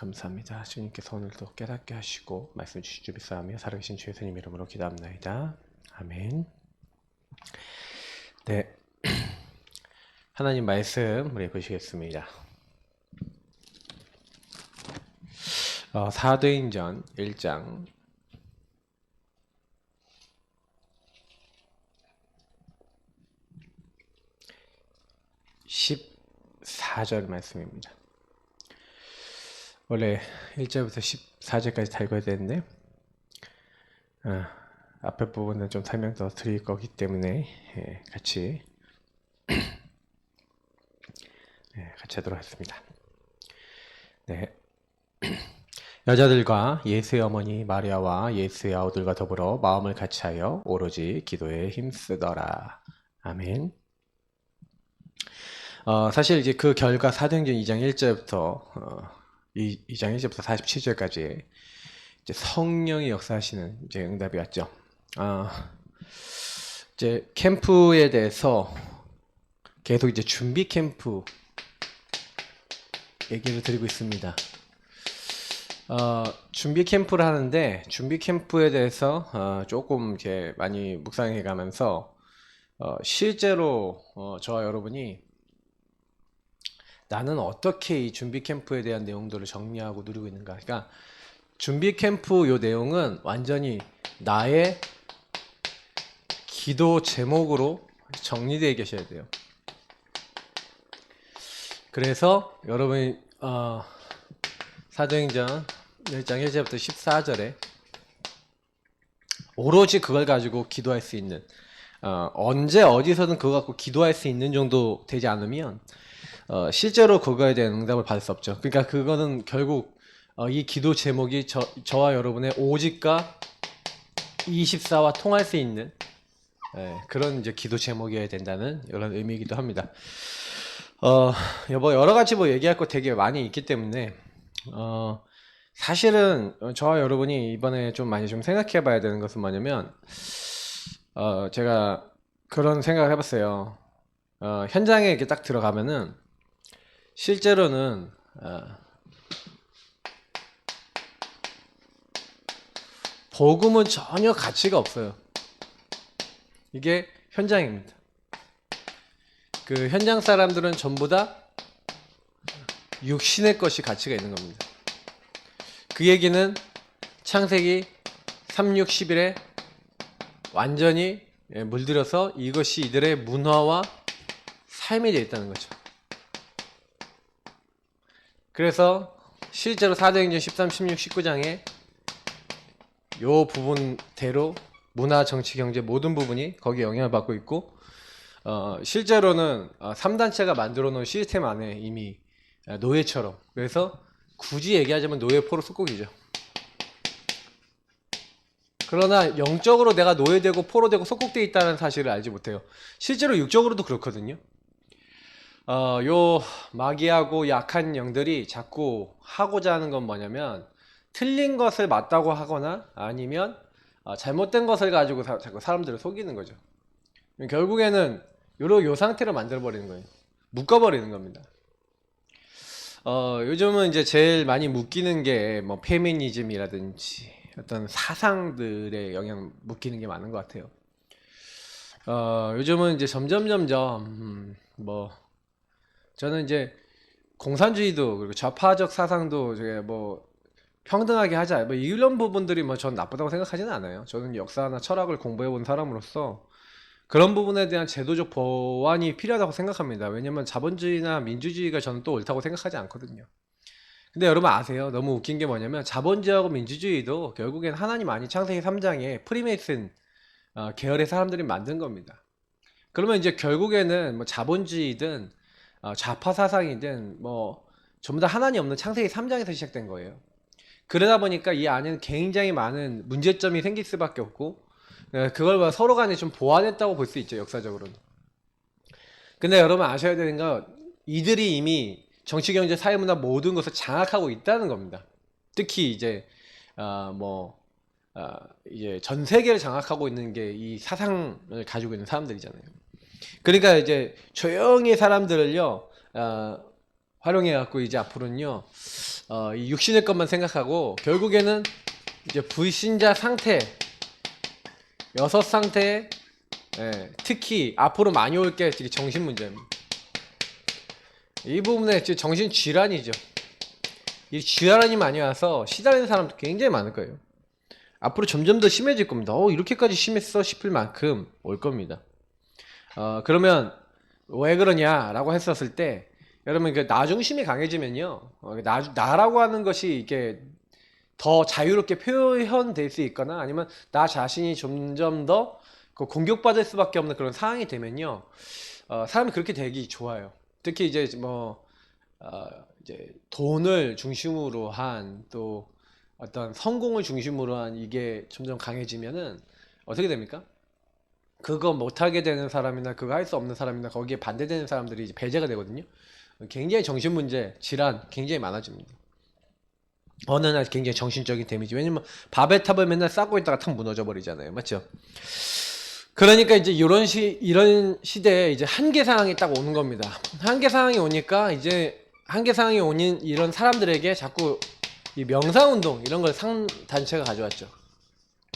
감사합니다. 주님께서 오늘도 깨닫게 하시고 말씀 주시 주비사하며 살아계신 주 예수님 이름으로 기도합나이다. 아멘. 네, 하나님 말씀 우리 보시겠습니다. 사도행전 1장 14절 말씀입니다. 원래 1절부터 14절까지 다 읽어야 되는데 앞에 부분은 좀 설명 더 드릴 거기 때문에 같이 하도록 하겠습니다. 네. 여자들과 예수의 어머니 마리아와 예수의 아우들과 더불어 마음을 같이하여 오로지 기도에 힘쓰더라. 아멘. 사실 이제 그 결과 사도행전 2장 1절부터 2장 1절부터 47절까지 이제 성령이 역사하시는 이제 응답이 왔죠. 이제 캠프에 대해서 계속 이제 준비 캠프 얘기를 드리고 있습니다. 준비 캠프를 하는데 준비 캠프에 대해서 조금 이렇게 많이 묵상해 가면서 실제로 저와 여러분이 나는 어떻게 이 준비 캠프에 대한 내용들을 정리하고 누리고 있는가. 그러니까 준비 캠프 요 내용은 완전히 나의 기도 제목으로 정리되어 계셔야 돼요. 그래서 여러분이 사도행전 1장 1절부터 14절에 오로지 그걸 가지고 기도할 수 있는 언제 어디서든 그거 갖고 기도할 수 있는 정도 되지 않으면 실제로 그거에 대한 응답을 받을 수 없죠. 그러니까 그거는 결국 이 기도 제목이 저와 여러분의 오직과 24와 통할 수 있는 그런 이제 기도 제목이어야 된다는 이런 의미이기도 합니다. 여러 가지 얘기할 거 되게 많이 있기 때문에 사실은 저와 여러분이 이번에 좀 많이 좀 생각해 봐야 되는 것은 뭐냐면 제가 그런 생각을 해봤어요. 현장에 이렇게 딱 들어가면은 실제로는 복음은 전혀 가치가 없어요. 이게 현장입니다. 그 현장 사람들은 전부 다 육신의 것이 가치가 있는 겁니다. 그 얘기는 창세기 3, 6, 11에 완전히 물들여서 이것이 이들의 문화와 삶이 되어 있다는 거죠. 그래서 실제로 사도행전 13, 16, 19장에 요 부분대로 문화, 정치, 경제 모든 부분이 거기에 영향을 받고 있고 실제로는 3단체가 만들어 놓은 시스템 안에 이미 노예처럼, 그래서 굳이 얘기하자면 노예포로 속국이죠. 그러나 영적으로 내가 노예되고 포로 되고 속국되어 있다는 사실을 알지 못해요. 실제로 육적으로도 그렇거든요. 요 마귀하고 약한 영들이 자꾸 하고자 하는 건 뭐냐면 틀린 것을 맞다고 하거나 아니면 잘못된 것을 가지고 자꾸 사람들을 속이는 거죠. 결국에는 요 상태로 만들어버리는 거예요. 묶어버리는 겁니다. 요즘은 이제 제일 많이 묶이는 게 뭐 페미니즘이라든지 어떤 사상들의 영향 묶이는 게 많은 것 같아요. 요즘은 이제 점점 저는 이제 공산주의도 그리고 좌파적 사상도 평등하게 하자 이런 부분들이 전 나쁘다고 생각하지는 않아요. 저는 역사나 철학을 공부해 본 사람으로서 그런 부분에 대한 제도적 보완이 필요하다고 생각합니다. 왜냐면 자본주의나 민주주의가 저는 또 옳다고 생각하지 않거든요. 근데 여러분 아세요? 너무 웃긴 게 뭐냐면 자본주의하고 민주주의도 결국엔 하나님 아니 창세기 3장에 프리메이슨 계열의 사람들이 만든 겁니다. 그러면 이제 결국에는 자본주의든 좌파 사상이든 전부 다 하나님 없는 창세기 3장에서 시작된 거예요. 그러다 보니까 이 안에는 굉장히 많은 문제점이 생길 수밖에 없고 그걸 서로 간에 좀 보완했다고 볼 수 있죠, 역사적으로는. 근데 여러분 아셔야 되는 건 이들이 이미 정치, 경제, 사회, 문화 모든 것을 장악하고 있다는 겁니다. 특히 이제 이제 전 세계를 장악하고 있는 게 이 사상을 가지고 있는 사람들이잖아요. 그러니까 이제 조용히 사람들을요 활용해 갖고 이제 앞으로는요 이 육신의 것만 생각하고 결국에는 이제 불신자 상태, 여섯 상태, 특히 앞으로 많이 올 게 정신 문제입니다. 이 부분에 정신 질환이죠. 이 질환이 많이 와서 시달리는 사람도 굉장히 많을 거예요. 앞으로 점점 더 심해질 겁니다. 이렇게까지 심했어 싶을 만큼 올 겁니다. 그러면 왜 그러냐라고 했었을 때, 여러분 그 나 중심이 강해지면요, 나라고 하는 것이 이게 더 자유롭게 표현될 수 있거나 아니면 나 자신이 점점 더 공격받을 수밖에 없는 그런 상황이 되면요, 사람이 그렇게 되기 좋아요. 특히 이제 이제 돈을 중심으로 한, 또 어떤 성공을 중심으로 한 이게 점점 강해지면은 어떻게 됩니까? 그거 못하게 되는 사람이나 그거 할 수 없는 사람이나 거기에 반대되는 사람들이 이제 배제가 되거든요. 굉장히 정신문제, 질환 굉장히 많아집니다. 어느 날 굉장히 정신적인 데미지. 왜냐면 밥의 탑을 맨날 쌓고 있다가 탁 무너져 버리잖아요. 맞죠? 그러니까 이제 이런 시대에 이제 한계 상황이 딱 오는 겁니다. 한계 상황이 오니까 이제 한계 상황이 오는 이런 사람들에게 자꾸 이 명상운동 이런 걸 상 단체가 가져왔죠.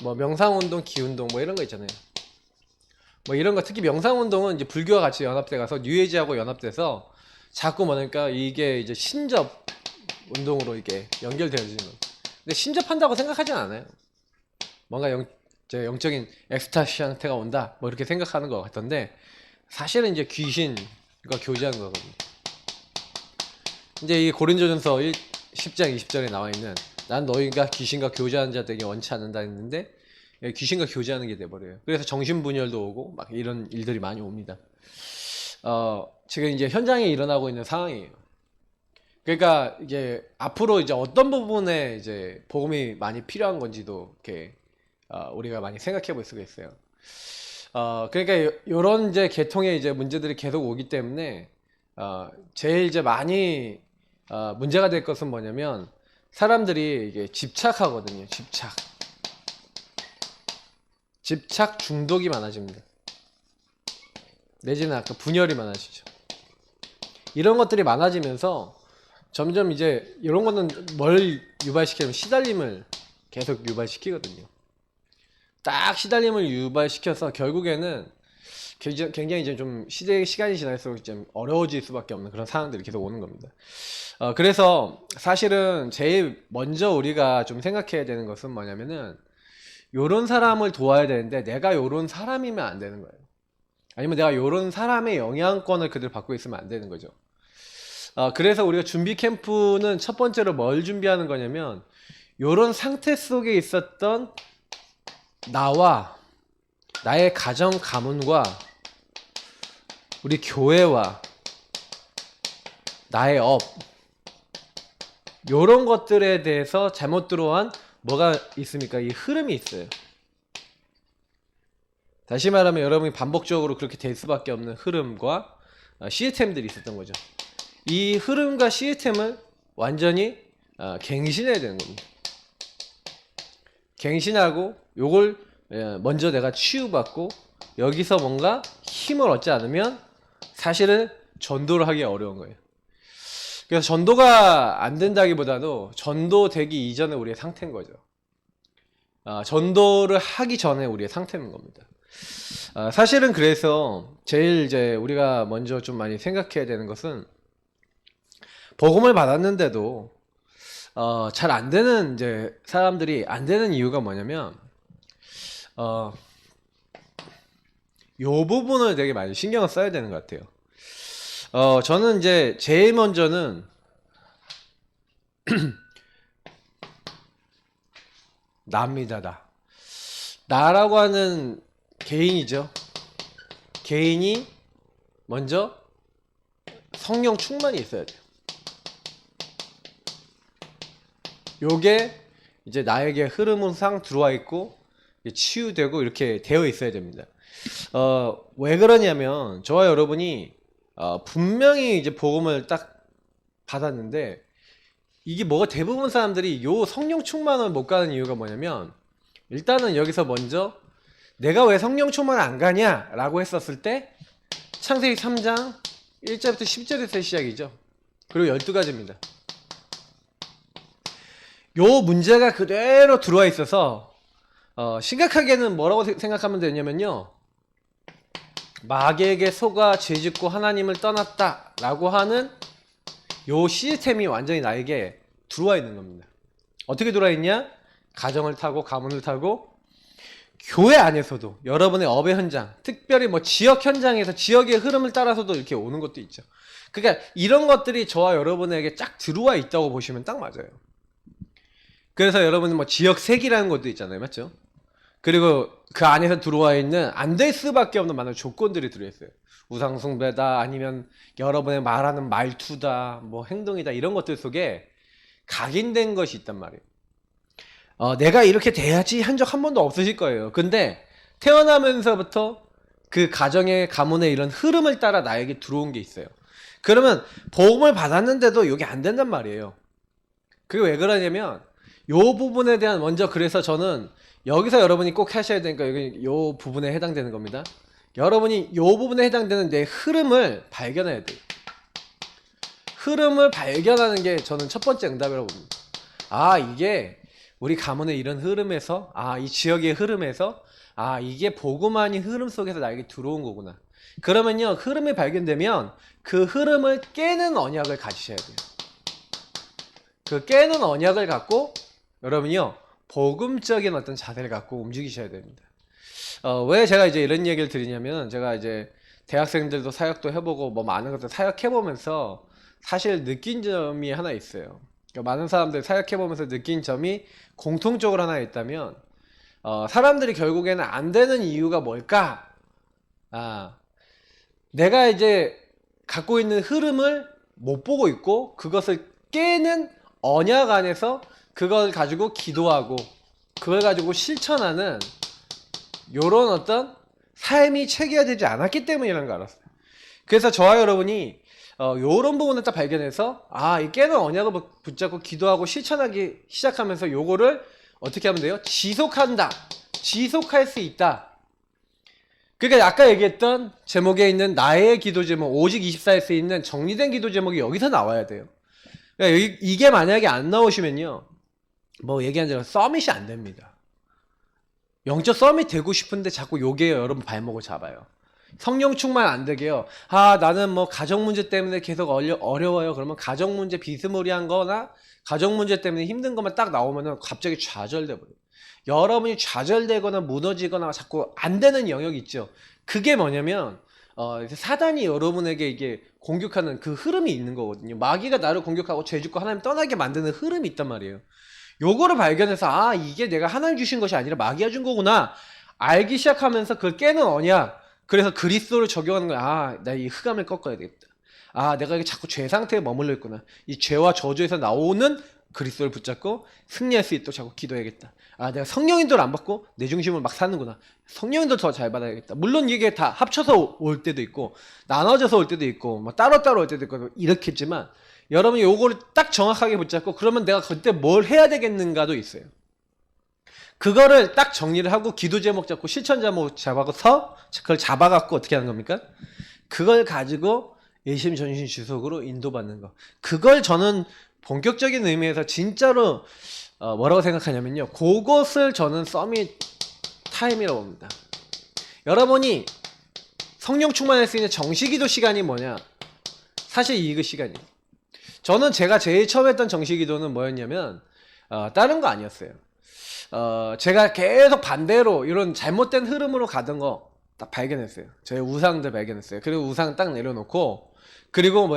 뭐 명상운동, 기운동 뭐 이런 거 있잖아요. 뭐 이런 거, 특히 명상운동은 이제 불교와 같이 연합돼 가서 뉴에이지하고 연합돼서 자꾸 뭐니까 이게 이제 신접 운동으로 이게 연결되어지는 거. 근데 신접한다고 생각하진 않아요. 뭔가 영적인 엑스타시 상태가 온다 뭐 이렇게 생각하는 것 같던데, 사실은 이제 귀신과 교제하는 거거든요. 이제 이 고린도전서 10장 20절에 나와 있는 난 너희가 귀신과 교제하는 자 되게 원치 않는다 했는데 귀신과 교제하는 게 돼버려요. 그래서 정신분열도 오고 막 이런 일들이 많이 옵니다. 지금 이제 현장에 일어나고 있는 상황이에요. 그러니까 이제 앞으로 이제 어떤 부분에 이제 복음이 많이 필요한 건지도 이렇게 우리가 많이 생각해 볼 수가 있어요. 그러니까 요런 이제 계통의 이제 문제들이 계속 오기 때문에 제일 이제 많이 문제가 될 것은 뭐냐면, 사람들이 이게 집착하거든요. 집착 중독이 많아집니다. 내지는 아까 분열이 많아지죠. 이런 것들이 많아지면서 점점 이제 이런 거는 뭘 유발시키냐면 시달림을 계속 유발시키거든요. 딱 시달림을 유발시켜서 결국에는 굉장히 이제 좀 시간이 지날수록 좀 어려워질 수밖에 없는 그런 상황들이 계속 오는 겁니다. 그래서 사실은 제일 먼저 우리가 좀 생각해야 되는 것은 뭐냐면은, 요런 사람을 도와야 되는데 내가 요런 사람이면 안 되는 거예요. 아니면 내가 요런 사람의 영향권을 그대로 받고 있으면 안 되는 거죠. 그래서 우리가 준비 캠프는 첫 번째로 뭘 준비하는 거냐면, 요런 상태 속에 있었던 나와 나의 가정 가문과 우리 교회와 나의 업, 요런 것들에 대해서 잘못 들어온 뭐가 있습니까? 이 흐름이 있어요. 다시 말하면 여러분이 반복적으로 그렇게 될 수밖에 없는 흐름과 시스템들이 있었던 거죠. 이 흐름과 시스템을 완전히 갱신해야 되는 겁니다. 갱신하고 요걸 먼저 내가 치유받고 여기서 뭔가 힘을 얻지 않으면 사실은 전도를 하기 어려운 거예요. 그래서 전도가 안 된다기보다도 전도되기 이전에 우리의 상태인 거죠. 전도를 하기 전에 우리의 상태인 겁니다. 사실은 그래서 제일 이제 우리가 먼저 좀 많이 생각해야 되는 것은, 복음을 받았는데도 잘 안 되는 이제 사람들이 안 되는 이유가 뭐냐면, 요 부분을 되게 많이 신경을 써야 되는 것 같아요. 저는 이제 제일 먼저는 나입니다. 나라고 하는 개인이죠. 개인이 먼저 성령 충만이 있어야 돼요. 요게 이제 나에게 흐름상 들어와 있고 치유되고 이렇게 되어 있어야 됩니다. 왜 그러냐면, 저와 여러분이 분명히 이제 복음을 딱 받았는데, 이게 뭐가 대부분 사람들이 요 성령 충만을 못 가는 이유가 뭐냐면, 일단은 여기서 먼저 내가 왜 성령 충만을 안 가냐 라고 했었을 때, 창세기 3장 1절부터 10절에서 시작이죠. 그리고 12가지입니다. 요 문제가 그대로 들어와 있어서 심각하게는 뭐라고 생각하면 되냐면요, 마귀에게 속아 죄짓고 하나님을 떠났다 라고 하는 요 시스템이 완전히 나에게 들어와 있는 겁니다. 어떻게 들어와 있냐? 가정을 타고 가문을 타고 교회 안에서도 여러분의 업의 현장, 특별히 뭐 지역 현장에서 지역의 흐름을 따라서도 이렇게 오는 것도 있죠. 그러니까 이런 것들이 저와 여러분에게 쫙 들어와 있다고 보시면 딱 맞아요. 그래서 여러분은 뭐 지역색이라는 것도 있잖아요, 맞죠? 그리고 그 안에서 들어와 있는 안 될 수밖에 없는 많은 조건들이 들어있어요. 우상숭배다, 아니면 여러분의 말하는 말투다, 뭐 행동이다, 이런 것들 속에 각인된 것이 있단 말이에요. 내가 이렇게 돼야지 한 적 한 번도 없으실 거예요. 근데 태어나면서부터 그 가정의 가문의 이런 흐름을 따라 나에게 들어온 게 있어요. 그러면 복음을 받았는데도 이게 안 된단 말이에요. 그게 왜 그러냐면 요 부분에 대한, 먼저 그래서 저는 여기서 여러분이 꼭 하셔야 되니까 여기 요 부분에 해당되는 겁니다. 여러분이 요 부분에 해당되는 내 흐름을 발견해야 돼요. 흐름을 발견하는 게 저는 첫 번째 응답이라고 봅니다. 아, 이게 우리 가문의 이런 흐름에서, 이 지역의 흐름에서, 이게 복음 아닌 흐름 속에서 나에게 들어온 거구나. 그러면요, 흐름이 발견되면 그 흐름을 깨는 언약을 가지셔야 돼요. 그 깨는 언약을 갖고 여러분이요, 복음적인 어떤 자세를 갖고 움직이셔야 됩니다. 왜 제가 이제 이런 얘기를 드리냐면, 제가 이제 대학생들도 사역도 해보고 뭐 많은 것들 사역해보면서 사실 느낀 점이 하나 있어요. 그러니까 많은 사람들 사역해보면서 느낀 점이 공통적으로 하나 있다면, 사람들이 결국에는 안 되는 이유가 뭘까? 내가 이제 갖고 있는 흐름을 못 보고 있고 그것을 깨는 언약 안에서 그걸 가지고 기도하고 그걸 가지고 실천하는 요런 어떤 삶이 체계화되지 않았기 때문이라는 걸 알았어요. 그래서 저와 여러분이 요런 부분을 딱 발견해서 이 깨는 언약을 붙잡고 기도하고 실천하기 시작하면서 요거를 어떻게 하면 돼요? 지속한다. 지속할 수 있다. 그러니까 아까 얘기했던 제목에 있는 나의 기도 제목, 오직 24에 쓰이는 정리된 기도 제목이 여기서 나와야 돼요. 그러니까 이게 만약에 안 나오시면요, 뭐 얘기한 대로 서밋이 안 됩니다. 영적 서밋 되고 싶은데 자꾸 요게 여러분 발목을 잡아요. 성령 충만 안 되게요. 나는 뭐 가정 문제 때문에 계속 어려워요. 그러면 가정 문제 비스무리한 거나 가정 문제 때문에 힘든 것만 딱 나오면은 갑자기 좌절돼 버려요. 여러분이 좌절되거나 무너지거나 자꾸 안 되는 영역이 있죠. 그게 뭐냐면 사단이 여러분에게 이게 공격하는 그 흐름이 있는 거거든요. 마귀가 나를 공격하고 죄 짓고 하나님 떠나게 만드는 흐름이 있단 말이에요. 요거를 발견해서 이게 내가 하나님 주신 것이 아니라 마귀가 준 거구나 알기 시작하면서 그걸 깨는 언약. 그래서 그리스도를 적용하는 거야. 나 이 흑암을 꺾어야 되겠다. 내가 자꾸 죄 상태에 머물러 있구나. 이 죄와 저주에서 나오는 그리스도를 붙잡고 승리할 수 있도록 자꾸 기도해야겠다. 내가 성령인도를 안 받고 내 중심을 막 사는구나. 성령인도 더 잘 받아야겠다. 물론 이게 다 합쳐서 올 때도 있고 나눠져서 올 때도 있고 뭐 따로따로 올 때도 있고 이렇겠지만, 여러분이 요거를 딱 정확하게 붙잡고 그러면 내가 그때 뭘 해야 되겠는가도 있어요. 그거를 딱 정리를 하고 기도 제목 잡고 실천 제목 잡아서 그걸 잡아갖고 어떻게 하는 겁니까? 그걸 가지고 예심 전심 주석으로 인도받는 거. 그걸 저는 본격적인 의미에서 진짜로 뭐라고 생각하냐면요, 그것을 저는 서밋 타임이라고 봅니다. 여러분이 성령 충만할 수 있는 정시기도 시간이 뭐냐? 사실 이거 시간이에요. 저는 제가 제일 처음 했던 정시기도는 뭐였냐면 다른 거 아니었어요. 제가 계속 반대로 이런 잘못된 흐름으로 가던 거 딱 발견했어요. 저의 우상들 발견했어요. 그리고 우상 딱 내려놓고, 그리고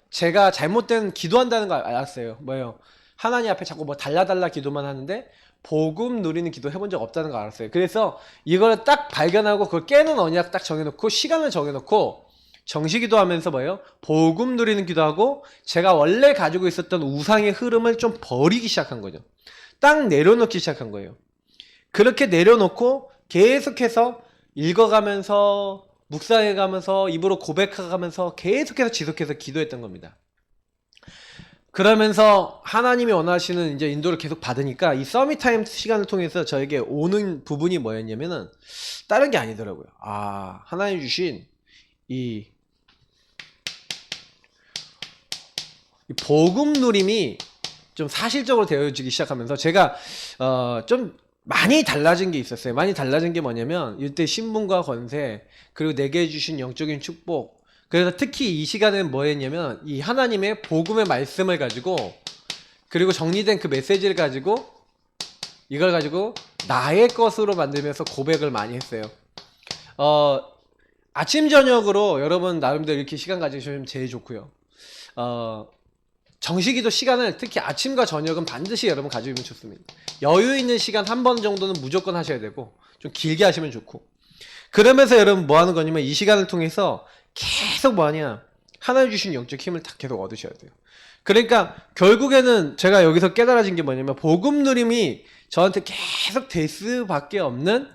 제가 잘못된 기도한다는 거 알았어요. 하나님 앞에 자꾸 뭐 달라달라 기도만 하는데 복음 누리는 기도 해본 적 없다는 거 알았어요. 그래서 이걸 딱 발견하고 그걸 깨는 언약 딱 정해놓고 시간을 정해놓고 정시기도 하면서 복음 누리는 기도하고 제가 원래 가지고 있었던 우상의 흐름을 좀 버리기 시작한 거죠. 딱 내려놓기 시작한 거예요. 그렇게 내려놓고 계속해서 읽어가면서 묵상해가면서 입으로 고백해가면서 계속해서 지속해서 기도했던 겁니다. 그러면서 하나님이 원하시는 이제 인도를 계속 받으니까 이 서밋타임 시간을 통해서 저에게 오는 부분이 뭐였냐면은 다른 게 아니더라고요. 하나님 주신 이 복음 누림이 좀 사실적으로 되어지기 시작하면서 제가 좀 많이 달라진 게 있었어요. 많이 달라진 게 뭐냐면 이때 신분과 권세 그리고 내게 주신 영적인 축복. 그래서 특히 이 시간에는 뭐 했냐면 이 하나님의 복음의 말씀을 가지고 그리고 정리된 그 메시지를 가지고 이걸 가지고 나의 것으로 만들면서 고백을 많이 했어요. 아침 저녁으로 여러분 나름대로 이렇게 시간 가지시면 제일 좋고요. 정시기도 시간을 특히 아침과 저녁은 반드시 여러분 가지면 좋습니다. 여유 있는 시간 한 번 정도는 무조건 하셔야 되고 좀 길게 하시면 좋고, 그러면서 여러분 뭐 하는 거냐면 이 시간을 통해서 계속 뭐하냐, 하나님 주신 영적 힘을 다 계속 얻으셔야 돼요. 그러니까 결국에는 제가 여기서 깨달아진 게 뭐냐면 복음 누림이 저한테 계속 될 수밖에 없는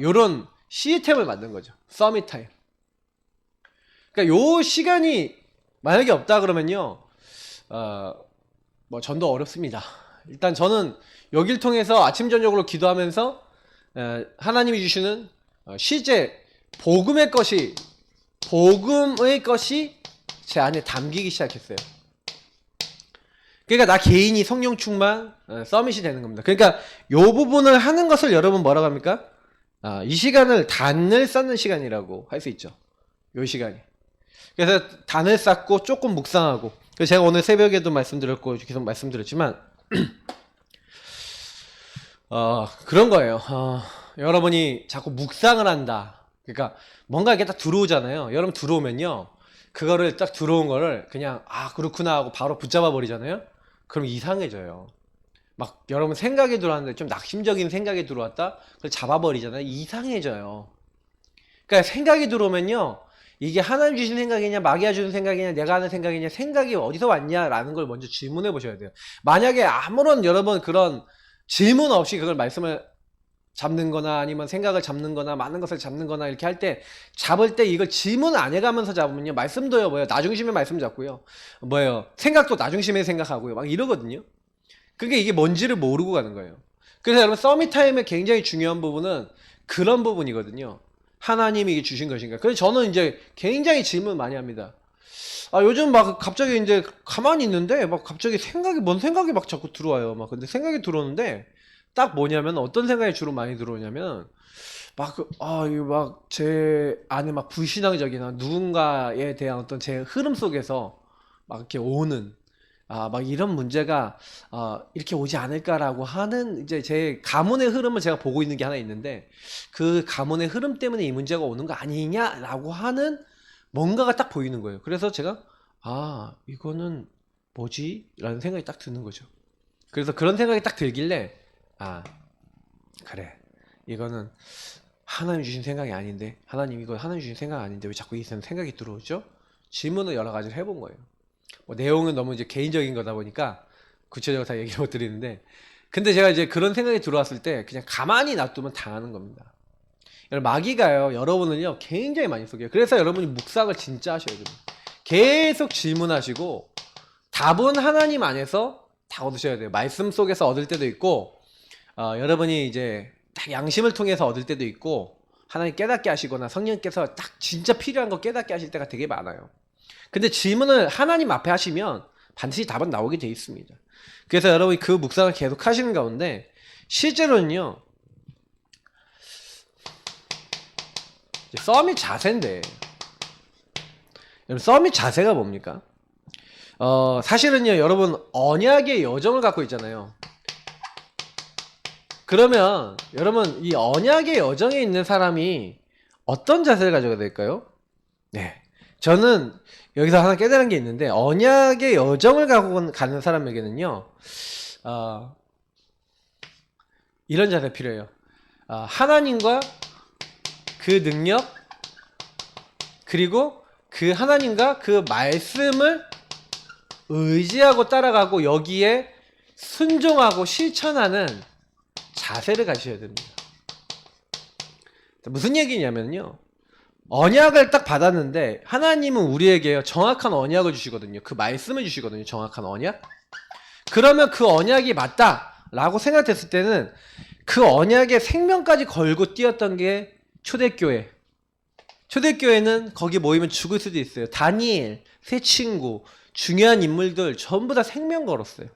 요런 시스템을 만든 거죠. 서밋 타임. 그러니까 요 시간이 만약에 없다 그러면요 뭐 전도 어렵습니다. 일단 저는 여길 통해서 아침 저녁으로 기도하면서 하나님이 주시는 실제 복음의 것이 제 안에 담기기 시작했어요. 그러니까 나 개인이 성령 충만 서밋이 되는 겁니다. 그러니까 요 부분을 하는 것을 여러분 뭐라고 합니까? 이 시간을 단을 쌓는 시간이라고 할 수 있죠. 요 시간이. 그래서 단을 쌓고 조금 묵상하고, 그래서 제가 오늘 새벽에도 말씀드렸고 계속 말씀드렸지만 그런 거예요. 여러분이 자꾸 묵상을 한다. 그러니까 뭔가 이렇게 딱 들어오잖아요. 여러분 들어오면요, 그거를 딱 들어온 거를 그냥 그렇구나 하고 바로 붙잡아 버리잖아요. 그럼 이상해져요. 막 여러분 생각이 들어왔는데 좀 낙심적인 생각이 들어왔다, 그걸 잡아버리잖아요. 이상해져요. 그러니까 생각이 들어오면요, 이게 하나님 주신 생각이냐 마귀가 주는 생각이냐 내가 하는 생각이냐, 생각이 어디서 왔냐라는 걸 먼저 질문해 보셔야 돼요. 만약에 아무런 여러분 그런 질문 없이 그걸 말씀을 잡는 거나 아니면 생각을 잡는 거나 많은 것을 잡는 거나 이렇게 할 때, 잡을 때 이걸 질문 안 해가면서 잡으면요, 말씀도요 뭐예요, 나중심에 말씀 잡고요, 뭐예요, 생각도 나중심에 생각하고요, 막 이러거든요. 그게 이게 뭔지를 모르고 가는 거예요. 그래서 여러분 서밋 타임의 굉장히 중요한 부분은 그런 부분이거든요. 하나님이 이게 주신 것인가. 그래서 저는 이제 굉장히 질문 많이 합니다. 요즘 막 갑자기 이제 가만히 있는데 막 갑자기 뭔 생각이 막 자꾸 들어와요. 막 근데 생각이 들어오는데 딱 뭐냐면, 어떤 생각이 주로 많이 들어오냐면 이거 막 제 안에 막 불신앙적이나 누군가에 대한 어떤 제 흐름 속에서 막 이렇게 오는 막 이런 문제가 이렇게 오지 않을까라고 하는 이제 제 가문의 흐름을 제가 보고 있는 게 하나 있는데, 그 가문의 흐름 때문에 이 문제가 오는 거 아니냐라고 하는 뭔가가 딱 보이는 거예요. 그래서 제가 이거는 뭐지? 라는 생각이 딱 드는 거죠. 그래서 그런 생각이 딱 들길래 그래, 이거는 하나님 주신 생각이 아닌데, 이거 하나님 주신 생각 아닌데 왜 자꾸 이 생각이 들어오죠? 질문을 여러 가지를 해본 거예요. 내용은 너무 이제 개인적인 거다 보니까 구체적으로 다 얘기 못 드리는데, 근데 제가 이제 그런 생각이 들어왔을 때 그냥 가만히 놔두면 당하는 겁니다. 마귀가요 여러분을요 굉장히 많이 속여요. 그래서 여러분이 묵상을 진짜 하셔야 돼요. 계속 질문하시고 답은 하나님 안에서 다 얻으셔야 돼요. 말씀 속에서 얻을 때도 있고, 여러분이 이제 딱 양심을 통해서 얻을 때도 있고, 하나님 깨닫게 하시거나 성령께서 딱 진짜 필요한 거 깨닫게 하실 때가 되게 많아요. 근데 질문을 하나님 앞에 하시면 반드시 답은 나오게 돼 있습니다. 그래서 여러분이 그 묵상을 계속 하시는 가운데, 실제로는요 서밋 자세인데, 여러분 서밋 자세가 뭡니까? 사실은요 여러분 언약의 여정을 갖고 있잖아요. 그러면 여러분 이 언약의 여정에 있는 사람이 어떤 자세를 가져야 될까요? 네, 저는 여기서 하나 깨달은 게 있는데, 언약의 여정을 가고 가는 사람에게는요 이런 자세 필요해요. 하나님과 그 능력, 그리고 그 하나님과 그 말씀을 의지하고 따라가고 여기에 순종하고 실천하는 자세를 가지셔야 됩니다. 무슨 얘기냐면요, 언약을 딱 받았는데 하나님은 우리에게 정확한 언약을 주시거든요. 그 말씀을 주시거든요. 정확한 언약. 그러면 그 언약이 맞다 라고 생각했을 때는 그 언약에 생명까지 걸고 뛰었던 게 초대교회는 거기 모이면 죽을 수도 있어요. 다니엘, 새 친구, 중요한 인물들 전부 다 생명 걸었어요.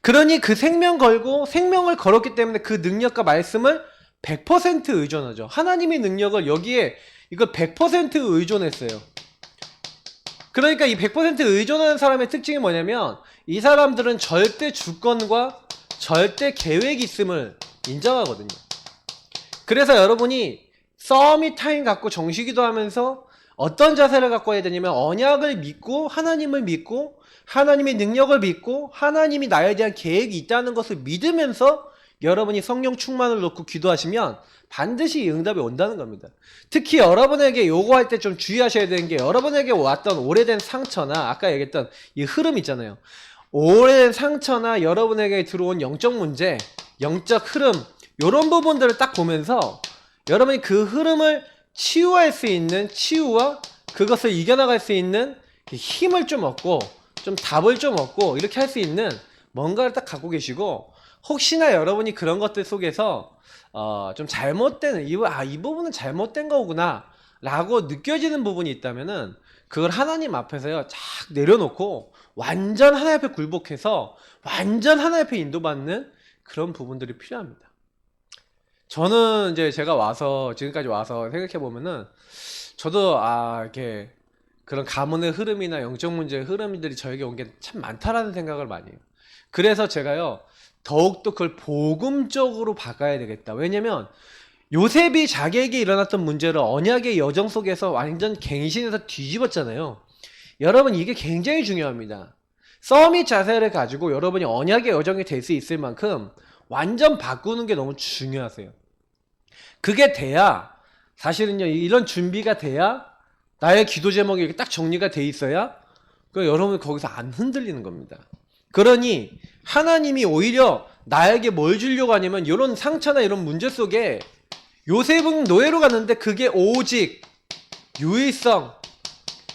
그러니 그 생명 걸고 생명을 걸었기 때문에 그 능력과 말씀을 100% 의존하죠. 하나님의 능력을 여기에 이걸 100% 의존했어요. 그러니까 이 100% 의존하는 사람의 특징이 뭐냐면 이 사람들은 절대 주권과 절대 계획이 있음을 인정하거든요. 그래서 여러분이 서밋 타임 갖고 정시기도 하면서 어떤 자세를 갖고 해야 되냐면 언약을 믿고 하나님을 믿고 하나님의 능력을 믿고 하나님이 나에 대한 계획이 있다는 것을 믿으면서 여러분이 성령 충만을 놓고 기도하시면 반드시 응답이 온다는 겁니다. 특히 여러분에게 요구할 때 좀 주의하셔야 되는 게 여러분에게 왔던 오래된 상처나 아까 얘기했던 이 흐름 있잖아요. 오래된 상처나 여러분에게 들어온 영적 문제, 영적 흐름 이런 부분들을 딱 보면서 여러분이 그 흐름을 치유할 수 있는 치유와 그것을 이겨나갈 수 있는 힘을 좀 얻고 좀 답을 좀 얻고 이렇게 할 수 있는 뭔가를 딱 갖고 계시고 혹시나 여러분이 그런 것들 속에서 좀 잘못된 이 부분은 잘못된 거구나 라고 느껴지는 부분이 있다면은 그걸 하나님 앞에서요 쫙 내려놓고 완전 하나님 앞에 굴복해서 완전 하나님 앞에 인도받는 그런 부분들이 필요합니다. 저는 이제 제가 와서 지금까지 와서 생각해 보면은 저도 이렇게 그런 가문의 흐름이나 영적 문제의 흐름들이 저에게 온 게 참 많다라는 생각을 많이 해요. 그래서 제가요 더욱더 그걸 복음적으로 바꿔야 되겠다. 왜냐면 요셉이 자기에게 일어났던 문제를 언약의 여정 속에서 완전 갱신해서 뒤집었잖아요. 여러분 이게 굉장히 중요합니다. 서밋 자세를 가지고 여러분이 언약의 여정이 될 수 있을 만큼 완전 바꾸는 게 너무 중요하세요. 그게 돼야 사실은요 이런 준비가 돼야 나의 기도 제목이 이렇게 딱 정리가 돼 있어야 여러분 거기서 안 흔들리는 겁니다. 그러니 하나님이 오히려 나에게 뭘 주려고 하냐면 이런 상처나 이런 문제 속에 요셉은 노예로 갔는데 그게 오직 유일성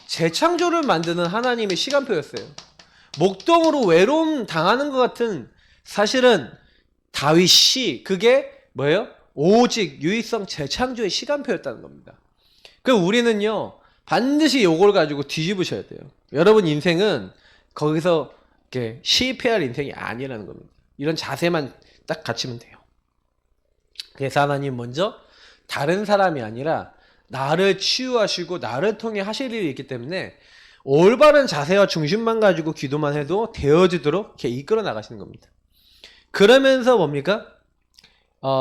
재창조를 만드는 하나님의 시간표였어요. 목동으로 외로움 당하는 것 같은 사실은 다윗이 그게 뭐예요? 오직 유일성 재창조의 시간표였다는 겁니다. 그럼 우리는요 반드시 요걸 가지고 뒤집으셔야 돼요. 여러분 인생은 거기서 이렇게 실패할 인생이 아니라는 겁니다. 이런 자세만 딱 갖추면 돼요. 그래서 하나님 먼저 다른 사람이 아니라 나를 치유하시고 나를 통해 하실 일이 있기 때문에 올바른 자세와 중심만 가지고 기도만 해도 되어지도록 이렇게 이끌어 나가시는 겁니다. 그러면서 뭡니까?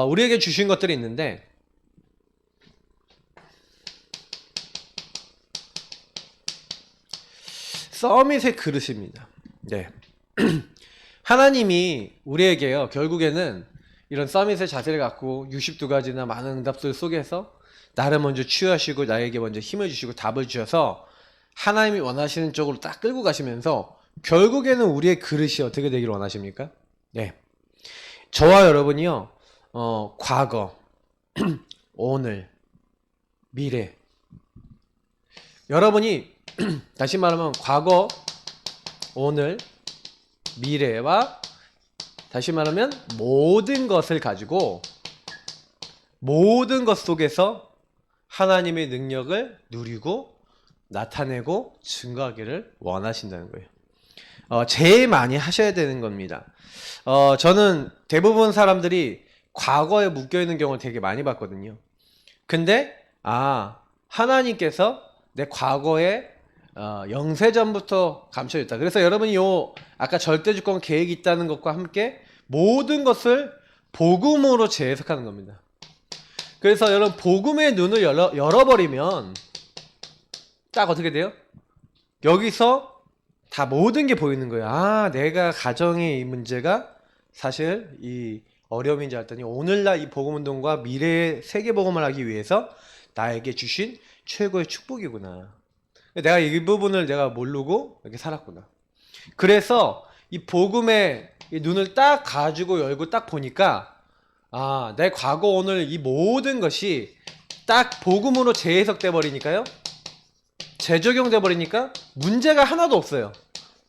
우리에게 주신 것들이 있는데 서밋의 그릇입니다. 네. 하나님이 우리에게요 결국에는 이런 서밋의 자세를 갖고 62가지나 많은 응답들 속에서 나를 먼저 치유하시고 나에게 먼저 힘을 주시고 답을 주셔서 하나님이 원하시는 쪽으로 딱 끌고 가시면서 결국에는 우리의 그릇이 어떻게 되기를 원하십니까? 네. 저와 여러분이요 과거, 오늘, 미래 여러분이 다시 말하면 과거, 오늘, 미래와 다시 말하면 모든 것을 가지고 모든 것 속에서 하나님의 능력을 누리고 나타내고 증거하기를 원하신다는 거예요. 제일 많이 하셔야 되는 겁니다. 저는 대부분 사람들이 과거에 묶여있는 경우를 되게 많이 봤거든요. 근데 하나님께서 내 과거에 영세전부터 감춰졌다. 그래서 여러분이 아까 절대주권 계획이 있다는 것과 함께 모든 것을 복음으로 재해석하는 겁니다. 그래서 여러분 복음의 눈을 열어버리면 딱 어떻게 돼요? 여기서 다 모든 게 보이는 거예요. 내가 가정의 이 문제가 사실 이 어려움인지 알았더니 오늘날 이 복음운동과 미래의 세계복음을 하기 위해서 나에게 주신 최고의 축복이구나. 내가 이 부분을 내가 모르고 이렇게 살았구나. 그래서 이 복음의 이 눈을 딱 가지고 열고 딱 보니까 내 과거 오늘 이 모든 것이 딱 복음으로 재해석돼 버리니까요. 재적용돼 버리니까 문제가 하나도 없어요.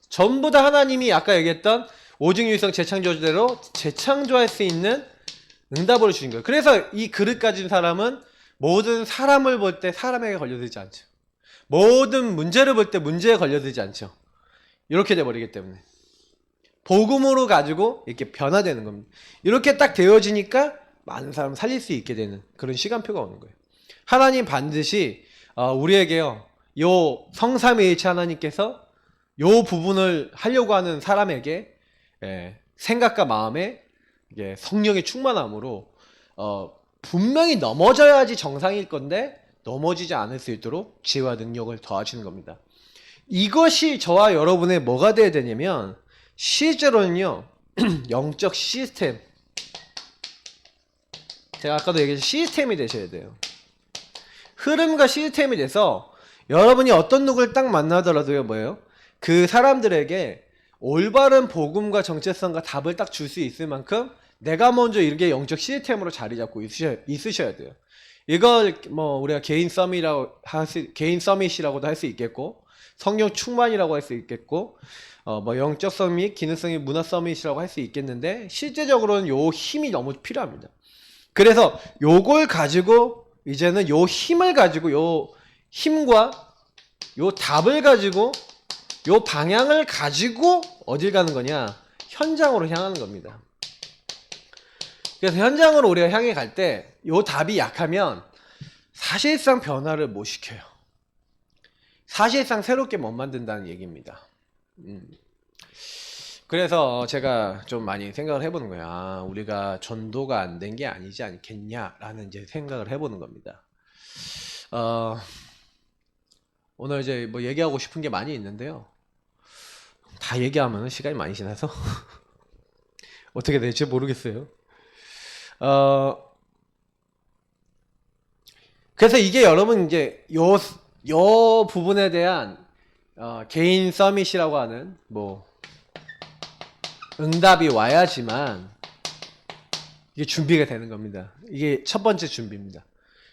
전부 다 하나님이 아까 얘기했던 오직 유일성 재창조대로 재창조할 수 있는 응답을 주신 거예요. 그래서 이 그릇 가진 사람은 모든 사람을 볼 때 사람에게 걸려들지 않죠. 모든 문제를 볼 때 문제에 걸려들지 않죠. 이렇게 돼버리기 때문에. 복음으로 가지고 이렇게 변화되는 겁니다. 이렇게 딱 되어지니까 많은 사람 살릴 수 있게 되는 그런 시간표가 오는 거예요. 하나님 반드시 우리에게요, 요 성삼위일체 하나님께서 요 부분을 하려고 하는 사람에게 생각과 마음에 성령의 충만함으로 분명히 넘어져야지 정상일 건데 넘어지지 않을 수 있도록 지혜와 능력을 더하시는 겁니다. 이것이 저와 여러분의 뭐가 돼야 되냐면 실제로는요 영적 시스템, 제가 아까도 얘기했듯이 시스템이 되셔야 돼요. 흐름과 시스템이 돼서 여러분이 어떤 누구를 딱 만나더라도요 뭐예요? 그 사람들에게 올바른 복음과 정체성과 답을 딱 줄 수 있을 만큼 내가 먼저 이렇게 영적 시스템으로 자리 잡고 있으셔야 돼요. 이걸 뭐 우리가 개인 서밋이라고도 할 수 있겠고, 성령 충만이라고 할 수 있겠고, 뭐 영적 서밋, 기능성의 문화 서밋이라고 할 수 있겠는데, 실제적으로는 요 힘이 너무 필요합니다. 그래서 요걸 가지고 이제는 요 힘을 가지고 요 힘과 요 답을 가지고 요 방향을 가지고 어딜 가는 거냐? 현장으로 향하는 겁니다. 그래서 현장으로 우리가 향해 갈 때 요 답이 약하면 사실상 변화를 못 시켜요. 사실상 새롭게 못 만든다는 얘기입니다. 그래서 제가 좀 많이 생각을 해보는 거예요. 아, 우리가 전도가 안 된 게 아니지 않겠냐라는 이제 생각을 해보는 겁니다. 오늘 이제 뭐 얘기하고 싶은 게 많이 있는데요. 다 얘기하면 시간이 많이 지나서 어떻게 될지 모르겠어요. 그래서 이게 여러분 이제 요 부분에 대한 개인 서밋이라고 하는 뭐 응답이 와야지만 이게 준비가 되는 겁니다. 이게 첫 번째 준비입니다.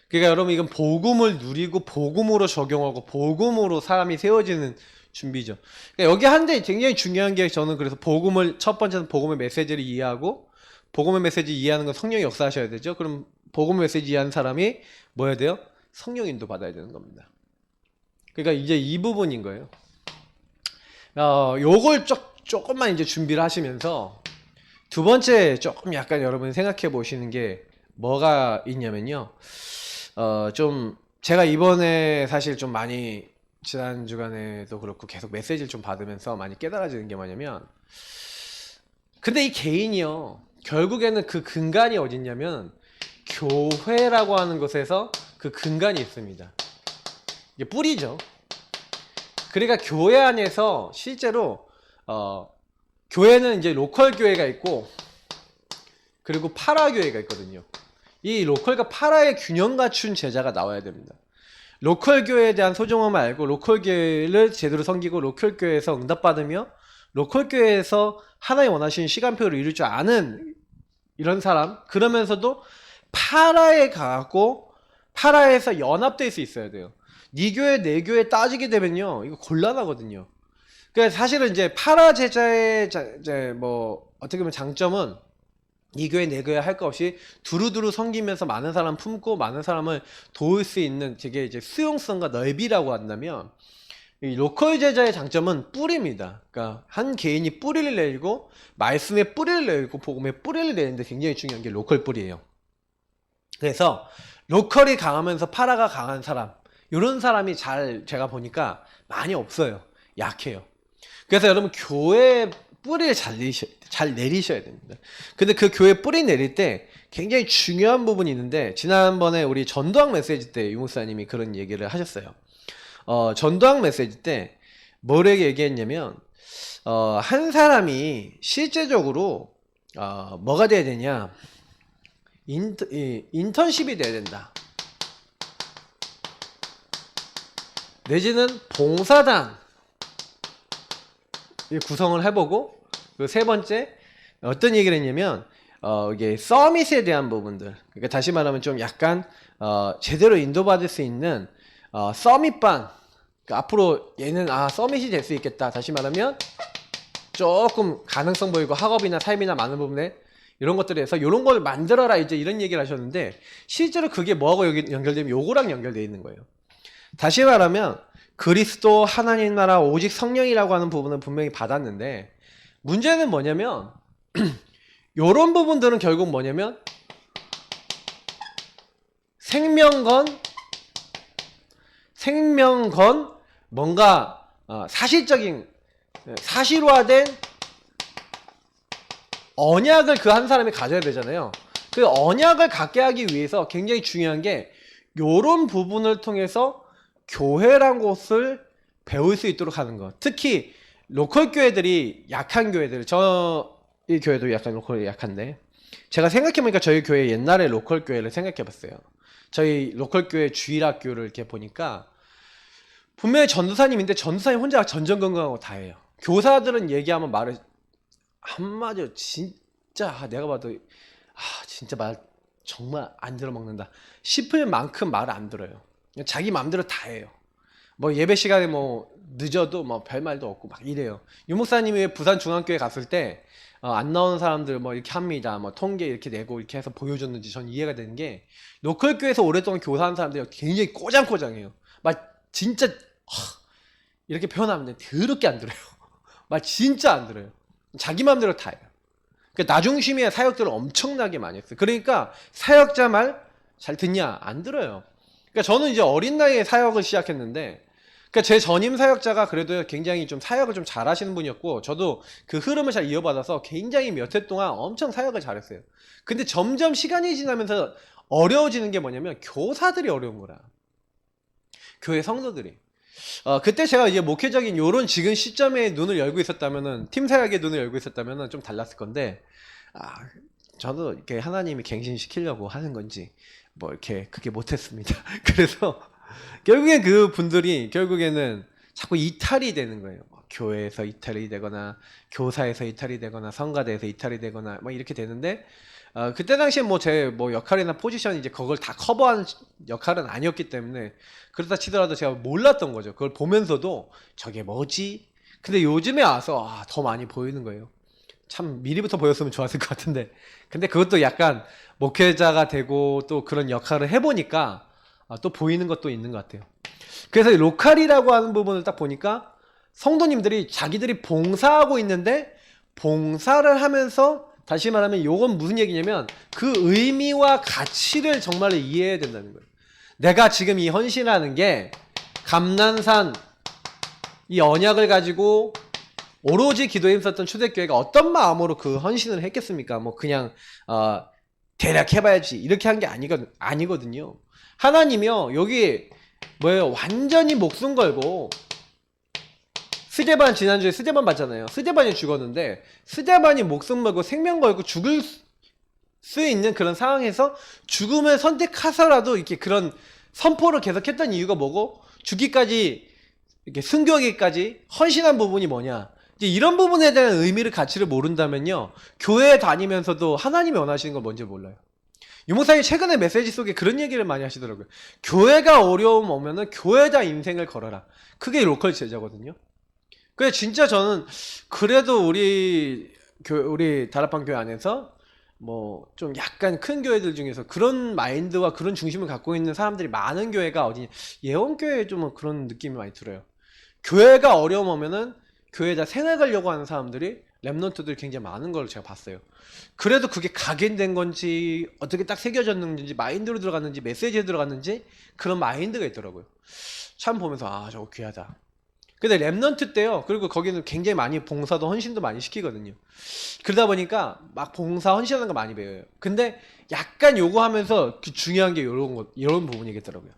그러니까 여러분 이건 복음을 누리고 복음으로 적용하고 복음으로 사람이 세워지는 준비죠. 그러니까 여기 한데 굉장히 중요한 게 저는 그래서 복음을 첫 번째는 복음의 메시지를 이해하고 복음의 메시지 이해하는 건 성령이 역사하셔야 되죠. 그럼 복음의 메시지 이해하는 사람이 뭐 해야 돼요? 성령 인도 받아야 되는 겁니다. 그러니까 이제 이 부분인 거예요. 요걸 조금만 이제 준비를 하시면서 두 번째 조금 약간 여러분이 생각해 보시는 게 뭐가 있냐면요. 좀 제가 이번에 사실 좀 많이 지난 주간에도 그렇고 계속 메시지를 좀 받으면서 많이 깨달아지는 게 뭐냐면, 근데 이 개인이요 결국에는 그 근간이 어딨냐면 교회라고 하는 곳에서 그 근간이 있습니다. 이게 뿌리죠. 그러니까 교회 안에서 실제로 교회는 이제 로컬 교회가 있고 그리고 파라 교회가 있거든요. 이 로컬과 파라의 균형 갖춘 제자가 나와야 됩니다. 로컬 교회에 대한 소중함을 알고 로컬 교회를 제대로 섬기고 로컬 교회에서 응답받으며 로컬 교회에서 하나님 원하시는 시간표를 이룰 줄 아는 이런 사람, 그러면서도 파라에 가고 파라에서 연합될 수 있어야 돼요. 네 교회 내 교회 따지게 되면요 이거 곤란하거든요. 그러니까 사실은 이제 파라 제자의 이제 뭐 어떻게 보면 장점은 이 교회 내 교회 할 거 없이 두루두루 섬기면서 많은 사람 품고 많은 사람을 도울 수 있는 되게 이제 수용성과 넓이라고 한다면, 이 로컬 제자의 장점은 뿌리입니다. 그러니까 한 개인이 뿌리를 내리고 말씀의 뿌리를 내리고 복음의 뿌리를 내리는데 굉장히 중요한 게 로컬 뿌리예요. 그래서 로컬이 강하면서 파라가 강한 사람, 이런 사람이 제가 보니까 많이 없어요. 약해요. 그래서 여러분 교회 뿌리를 잘 내리셔야 됩니다. 근데 그 교회 뿌리 내릴 때 굉장히 중요한 부분이 있는데, 지난번에 우리 전도학 메시지 때 유목사님이 그런 얘기를 하셨어요. 전도학 메시지 때 뭐라고 얘기했냐면, 한 사람이 실제적으로 뭐가 돼야 되냐, 인턴십이 돼야 된다. 내지는 봉사단 구성을 해보고, 그 세 번째 어떤 얘기를 했냐면 이게 서밋에 대한 부분들, 그러니까 다시 말하면 좀 약간 제대로 인도받을 수 있는 서밋반, 그러니까 앞으로 얘는 서밋이 될 수 있겠다, 다시 말하면 조금 가능성 보이고 학업이나 삶이나 많은 부분에 이런 것들에서 이런 걸 만들어라, 이제 이런 얘기를 하셨는데, 실제로 그게 뭐하고 연결되면 요거랑 연결되어 있는 거예요. 다시 말하면 그리스도, 하나님 나라, 오직 성령이라고 하는 부분은 분명히 받았는데 문제는 뭐냐면 요런 부분들은 결국 뭐냐면 생명건 뭔가 사실적인 사실화된 언약을 그 한 사람이 가져야 되잖아요. 그 언약을 갖게 하기 위해서 굉장히 중요한 게 요런 부분을 통해서 교회란 곳을 배울 수 있도록 하는 것. 특히 로컬 교회들이 약한 교회들, 저희 교회도 약간 로컬이 약한데 제가 생각해보니까 저희 교회 옛날에 로컬 교회를 생각해봤어요. 저희 로컬 교회 주일학교를 이렇게 보니까 분명히 전도사님인데 전도사님 혼자 전전긍긍하고 다 해요. 교사들은 얘기하면 말을 한마디로 진짜 내가 봐도 진짜 말 정말 안 들어먹는다 싶을 만큼 말을 안 들어요. 자기 마음대로 다 해요. 뭐 예배 시간에 뭐 늦어도 뭐 별말도 없고 막 이래요. 유 목사님이 부산 중앙교회 갔을 때 안 나오는 사람들 뭐 이렇게 합니다. 뭐 통계 이렇게 내고 이렇게 해서 보여줬는지 전 이해가 되는 게 로컬 교회에서 오랫동안 교사한 사람들이 굉장히 꼬장꼬장해요. 막 진짜 이렇게 표현하면 더럽게 안 들어요. 막 진짜 안 들어요. 자기 마음대로 다 해요. 나 중심의 사역들을 엄청나게 많이 했어요. 그러니까 사역자 말 잘 듣냐? 안 들어요. 그러니까 저는 이제 어린 나이에 사역을 시작했는데, 그러니까 제 전임 사역자가 그래도 굉장히 좀 사역을 좀 잘하시는 분이었고, 저도 그 흐름을 잘 이어받아서 굉장히 몇 해 동안 엄청 사역을 잘했어요. 근데 점점 시간이 지나면서 어려워지는 게 뭐냐면 교사들이 어려운 거라. 교회 성도들이. 그때 제가 이제 목회적인 요런 지금 시점에 눈을 열고 있었다면은, 팀 사역에 눈을 열고 있었다면은 좀 달랐을 건데, 저도 이렇게 하나님이 갱신시키려고 하는 건지, 뭐 이렇게 그게 못했습니다. 그래서, 결국엔 그 분들이, 결국에는 자꾸 이탈이 되는 거예요. 교회에서 이탈이 되거나, 교사에서 이탈이 되거나, 성가대에서 이탈이 되거나, 뭐 이렇게 되는데, 그때 당시에 뭐 제 뭐 역할이나 포지션이 이제 그걸 다 커버하는 역할은 아니었기 때문에 그렇다 치더라도 제가 몰랐던 거죠. 그걸 보면서도 저게 뭐지? 근데 요즘에 와서 더 많이 보이는 거예요. 참 미리부터 보였으면 좋았을 것 같은데 근데 그것도 약간 목회자가 되고 또 그런 역할을 해보니까 또 보이는 것도 있는 것 같아요. 그래서 로컬이라고 하는 부분을 딱 보니까 성도님들이 자기들이 봉사하고 있는데 봉사를 하면서 다시 말하면 요건 무슨 얘기냐면 그 의미와 가치를 정말로 이해해야 된다는 거예요. 내가 지금 이 헌신하는 게 감난산 이 언약을 가지고 오로지 기도에 힘썼던 초대교회가 어떤 마음으로 그 헌신을 했겠습니까? 뭐 그냥 대략 해봐야지 이렇게 한 게 아니거든요. 하나님이요 여기 뭐예요 완전히 목숨 걸고 스데반 지난주에 스데반 봤잖아요. 스데반이 죽었는데 스데반이 목숨 걸고 생명 걸고 죽을 수 있는 그런 상황에서 죽음을 선택하서라도 이렇게 그런 선포를 계속했던 이유가 뭐고 죽기까지 이렇게 순교하기까지 헌신한 부분이 뭐냐 이제 이런 부분에 대한 의미를 가치를 모른다면요 교회 다니면서도 하나님이 원하시는 걸 뭔지 몰라요. 유목사님이 최근에 메시지 속에 그런 얘기를 많이 하시더라고요. 교회가 어려움 오면은 교회다 인생을 걸어라. 그게 로컬 제자거든요. 그래 진짜 저는 그래도 우리 다락방 교회 안에서 뭐 좀 약간 큰 교회들 중에서 그런 마인드와 그런 중심을 갖고 있는 사람들이 많은 교회가 어디 예원교회에 좀 그런 느낌이 많이 들어요. 교회가 어려움 오면은 교회에다 생활하려고 하는 사람들이 랩런트들이 굉장히 많은 걸 제가 봤어요. 그래도 그게 각인된 건지 어떻게 딱 새겨졌는지 마인드로 들어갔는지 메시지에 들어갔는지 그런 마인드가 있더라고요. 참 보면서 저거 귀하다. 근데 랩넌트 때요. 그리고 거기는 굉장히 많이 봉사도 헌신도 많이 시키거든요. 그러다 보니까 막 봉사 헌신하는 거 많이 배워요. 근데 약간 요구하면서 중요한 게 이런 부분이겠더라고요.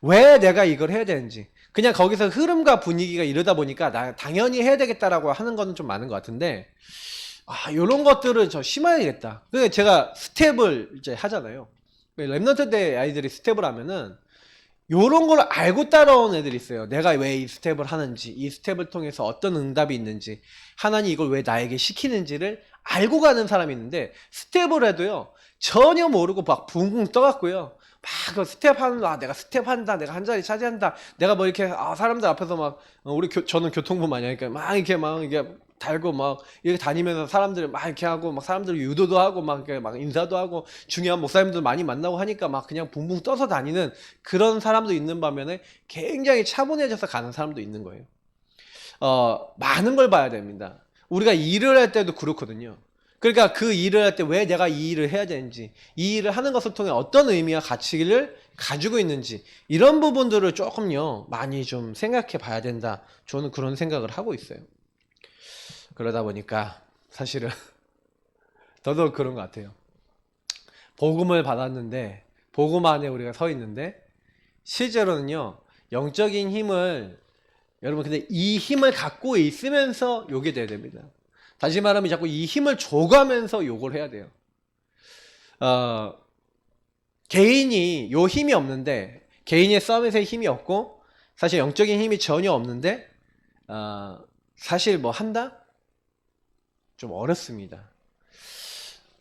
왜 내가 이걸 해야 되는지. 그냥 거기서 흐름과 분위기가 이러다 보니까 나 당연히 해야 되겠다라고 하는 거는 좀 많은 것 같은데 요런 것들은 저 심어야겠다. 그래서 제가 스텝을 이제 하잖아요. 랩넌트 때 아이들이 스텝을 하면은 요런 걸 알고 따라온 애들이 있어요. 내가 왜 이 스텝을 하는지, 이 스텝을 통해서 어떤 응답이 있는지, 하나님 이걸 왜 나에게 시키는지를 알고 가는 사람이 있는데, 스텝을 해도요, 전혀 모르고 막 붕붕 떠갖고요, 막 그 스텝 하는, 내가 스텝 한다, 내가 한 자리 차지한다, 내가 뭐 이렇게, 사람들 앞에서 막, 저는 교통부 많이 하니까, 이게 달고 막 이렇게 다니면서 사람들 막 이렇게 하고 막 사람들 유도도 하고 막 이렇게 막 인사도 하고 중요한 목사님들 많이 만나고 하니까 막 그냥 붕붕 떠서 다니는 그런 사람도 있는 반면에 굉장히 차분해져서 가는 사람도 있는 거예요. 많은 걸 봐야 됩니다. 우리가 일을 할 때도 그렇거든요. 그러니까 그 일을 할 때 왜 내가 이 일을 해야 되는지, 이 일을 하는 것을 통해 어떤 의미와 가치를 가지고 있는지, 이런 부분들을 조금요 많이 좀 생각해 봐야 된다, 저는 그런 생각을 하고 있어요. 그러다 보니까 사실은 저도 그런 것 같아요. 복음을 받았는데, 복음 안에 우리가 서 있는데, 실제로는요 영적인 힘을, 여러분 근데 이 힘을 갖고 있으면서 요게 돼야 됩니다. 다시 말하면 자꾸 이 힘을 줘가면서 요걸 해야 돼요. 개인이 요 힘이 없는데, 개인의 서밋에 힘이 없고 사실 영적인 힘이 전혀 없는데 사실 뭐 한다? 좀 어렵습니다.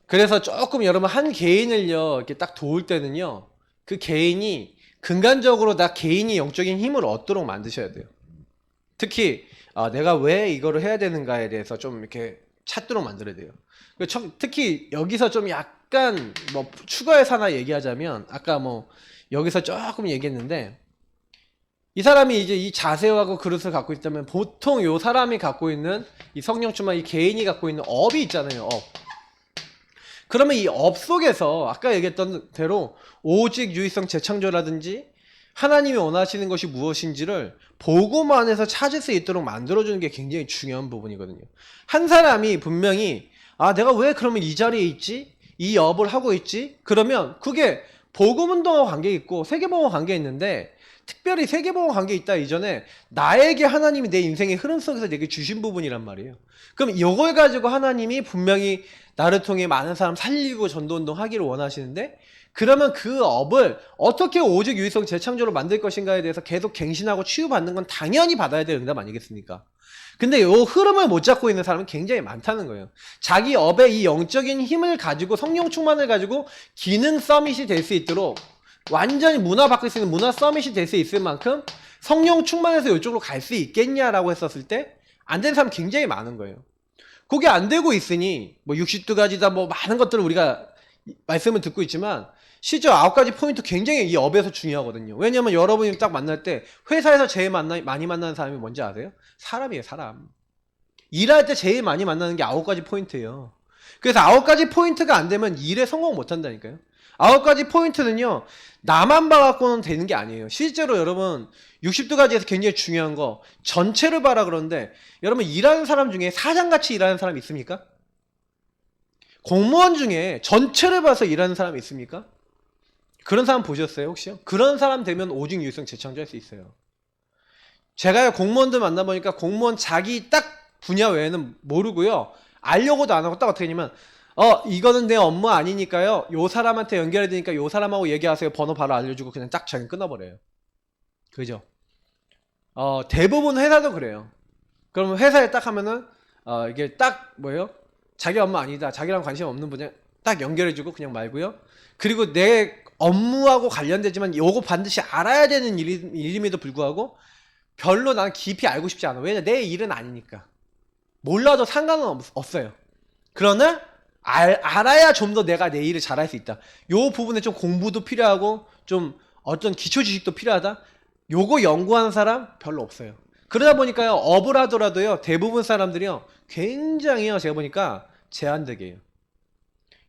그래서 조금 여러분 한 개인을요 이렇게 딱 도울 때는요, 그 개인이 근간적으로 다 개인이 영적인 힘을 얻도록 만드셔야 돼요. 특히 내가 왜 이거를 해야 되는가에 대해서 좀 이렇게 찾도록 만들어야 돼요. 특히 여기서 좀 약간 뭐 추가해서 하나 얘기하자면, 아까 뭐 여기서 조금 얘기했는데, 이 사람이 이제 이 자세하고 그릇을 갖고 있다면 보통 요 사람이 갖고 있는 이 성령 충만, 이 개인이 갖고 있는 업이 있잖아요. 업. 그러면 이 업 속에서 아까 얘기했던 대로 오직 유의성 재창조라든지 하나님이 원하시는 것이 무엇인지를 복음 안에서 찾을 수 있도록 만들어주는 게 굉장히 중요한 부분이거든요. 한 사람이 분명히 내가 왜 그러면 이 자리에 있지? 이 업을 하고 있지? 그러면 그게 복음운동하고 관계 있고 세계복음과 관계 있는데, 특별히 세계복음과 관계 있다 이전에 나에게 하나님이 내 인생의 흐름 속에서 내게 주신 부분이란 말이에요. 그럼 이걸 가지고 하나님이 분명히 나를 통해 많은 사람 살리고 전도운동 하기를 원하시는데, 그러면 그 업을 어떻게 오직 유의성 재창조로 만들 것인가에 대해서 계속 갱신하고 치유받는 건 당연히 받아야 될 응답 아니겠습니까? 근데 이 흐름을 못 잡고 있는 사람은 굉장히 많다는 거예요. 자기 업의 이 영적인 힘을 가지고, 성령 충만을 가지고 기능 서밋이 될 수 있도록, 완전히 문화 바뀔 수 있는 문화 서밋이 될 수 있을 만큼 성령 충만해서 이쪽으로 갈 수 있겠냐라고 했었을 때 안 된 사람 굉장히 많은 거예요. 그게 안 되고 있으니 뭐 62가지다 뭐 많은 것들을 우리가 말씀을 듣고 있지만, 실제 9가지 포인트 굉장히 이 업에서 중요하거든요. 왜냐면 여러분이 딱 만날 때 회사에서 제일 많이 만나는 사람이 뭔지 아세요? 사람이에요, 사람. 일할 때 제일 많이 만나는 게 9가지 포인트예요. 그래서 9가지 포인트가 안 되면 일에 성공 못 한다니까요. 9가지 포인트는요, 나만 봐갖고는 되는 게 아니에요. 실제로 여러분 60도가지에서 굉장히 중요한 거 전체를 봐라 그러는데, 여러분 일하는 사람 중에 사장같이 일하는 사람 있습니까? 공무원 중에 전체를 봐서 일하는 사람이 있습니까? 그런 사람 보셨어요 혹시요? 그런 사람 되면 오직 유의성 재창조할 수 있어요. 제가 공무원들 만나보니까 공무원 자기 딱 분야 외에는 모르고요, 알려고도 안 하고 딱 어떻게 하냐면, 이거는 내 업무 아니니까요, 요 사람한테 연결해야 되니까 요 사람하고 얘기하세요, 번호 바로 알려주고 그냥 딱 자기 끊어버려요. 그죠? 대부분 회사도 그래요. 그러면 회사에 딱 하면은 이게 딱 뭐예요? 자기 업무 아니다, 자기랑 관심 없는 분야 딱 연결해주고 그냥 말고요. 그리고 내 업무하고 관련되지만 요거 반드시 알아야 되는 일임에도 불구하고 별로 난 깊이 알고 싶지 않아. 왜냐, 내 일은 아니니까. 몰라도 상관은 없어요. 그러나 알아야 좀 더 내가 내 일을 잘할 수 있다. 요 부분에 좀 공부도 필요하고 좀 어떤 기초 지식도 필요하다. 요거 연구하는 사람 별로 없어요. 그러다 보니까요, 업을 하더라도요, 대부분 사람들이요 굉장히요, 제가 보니까 제한적이에요.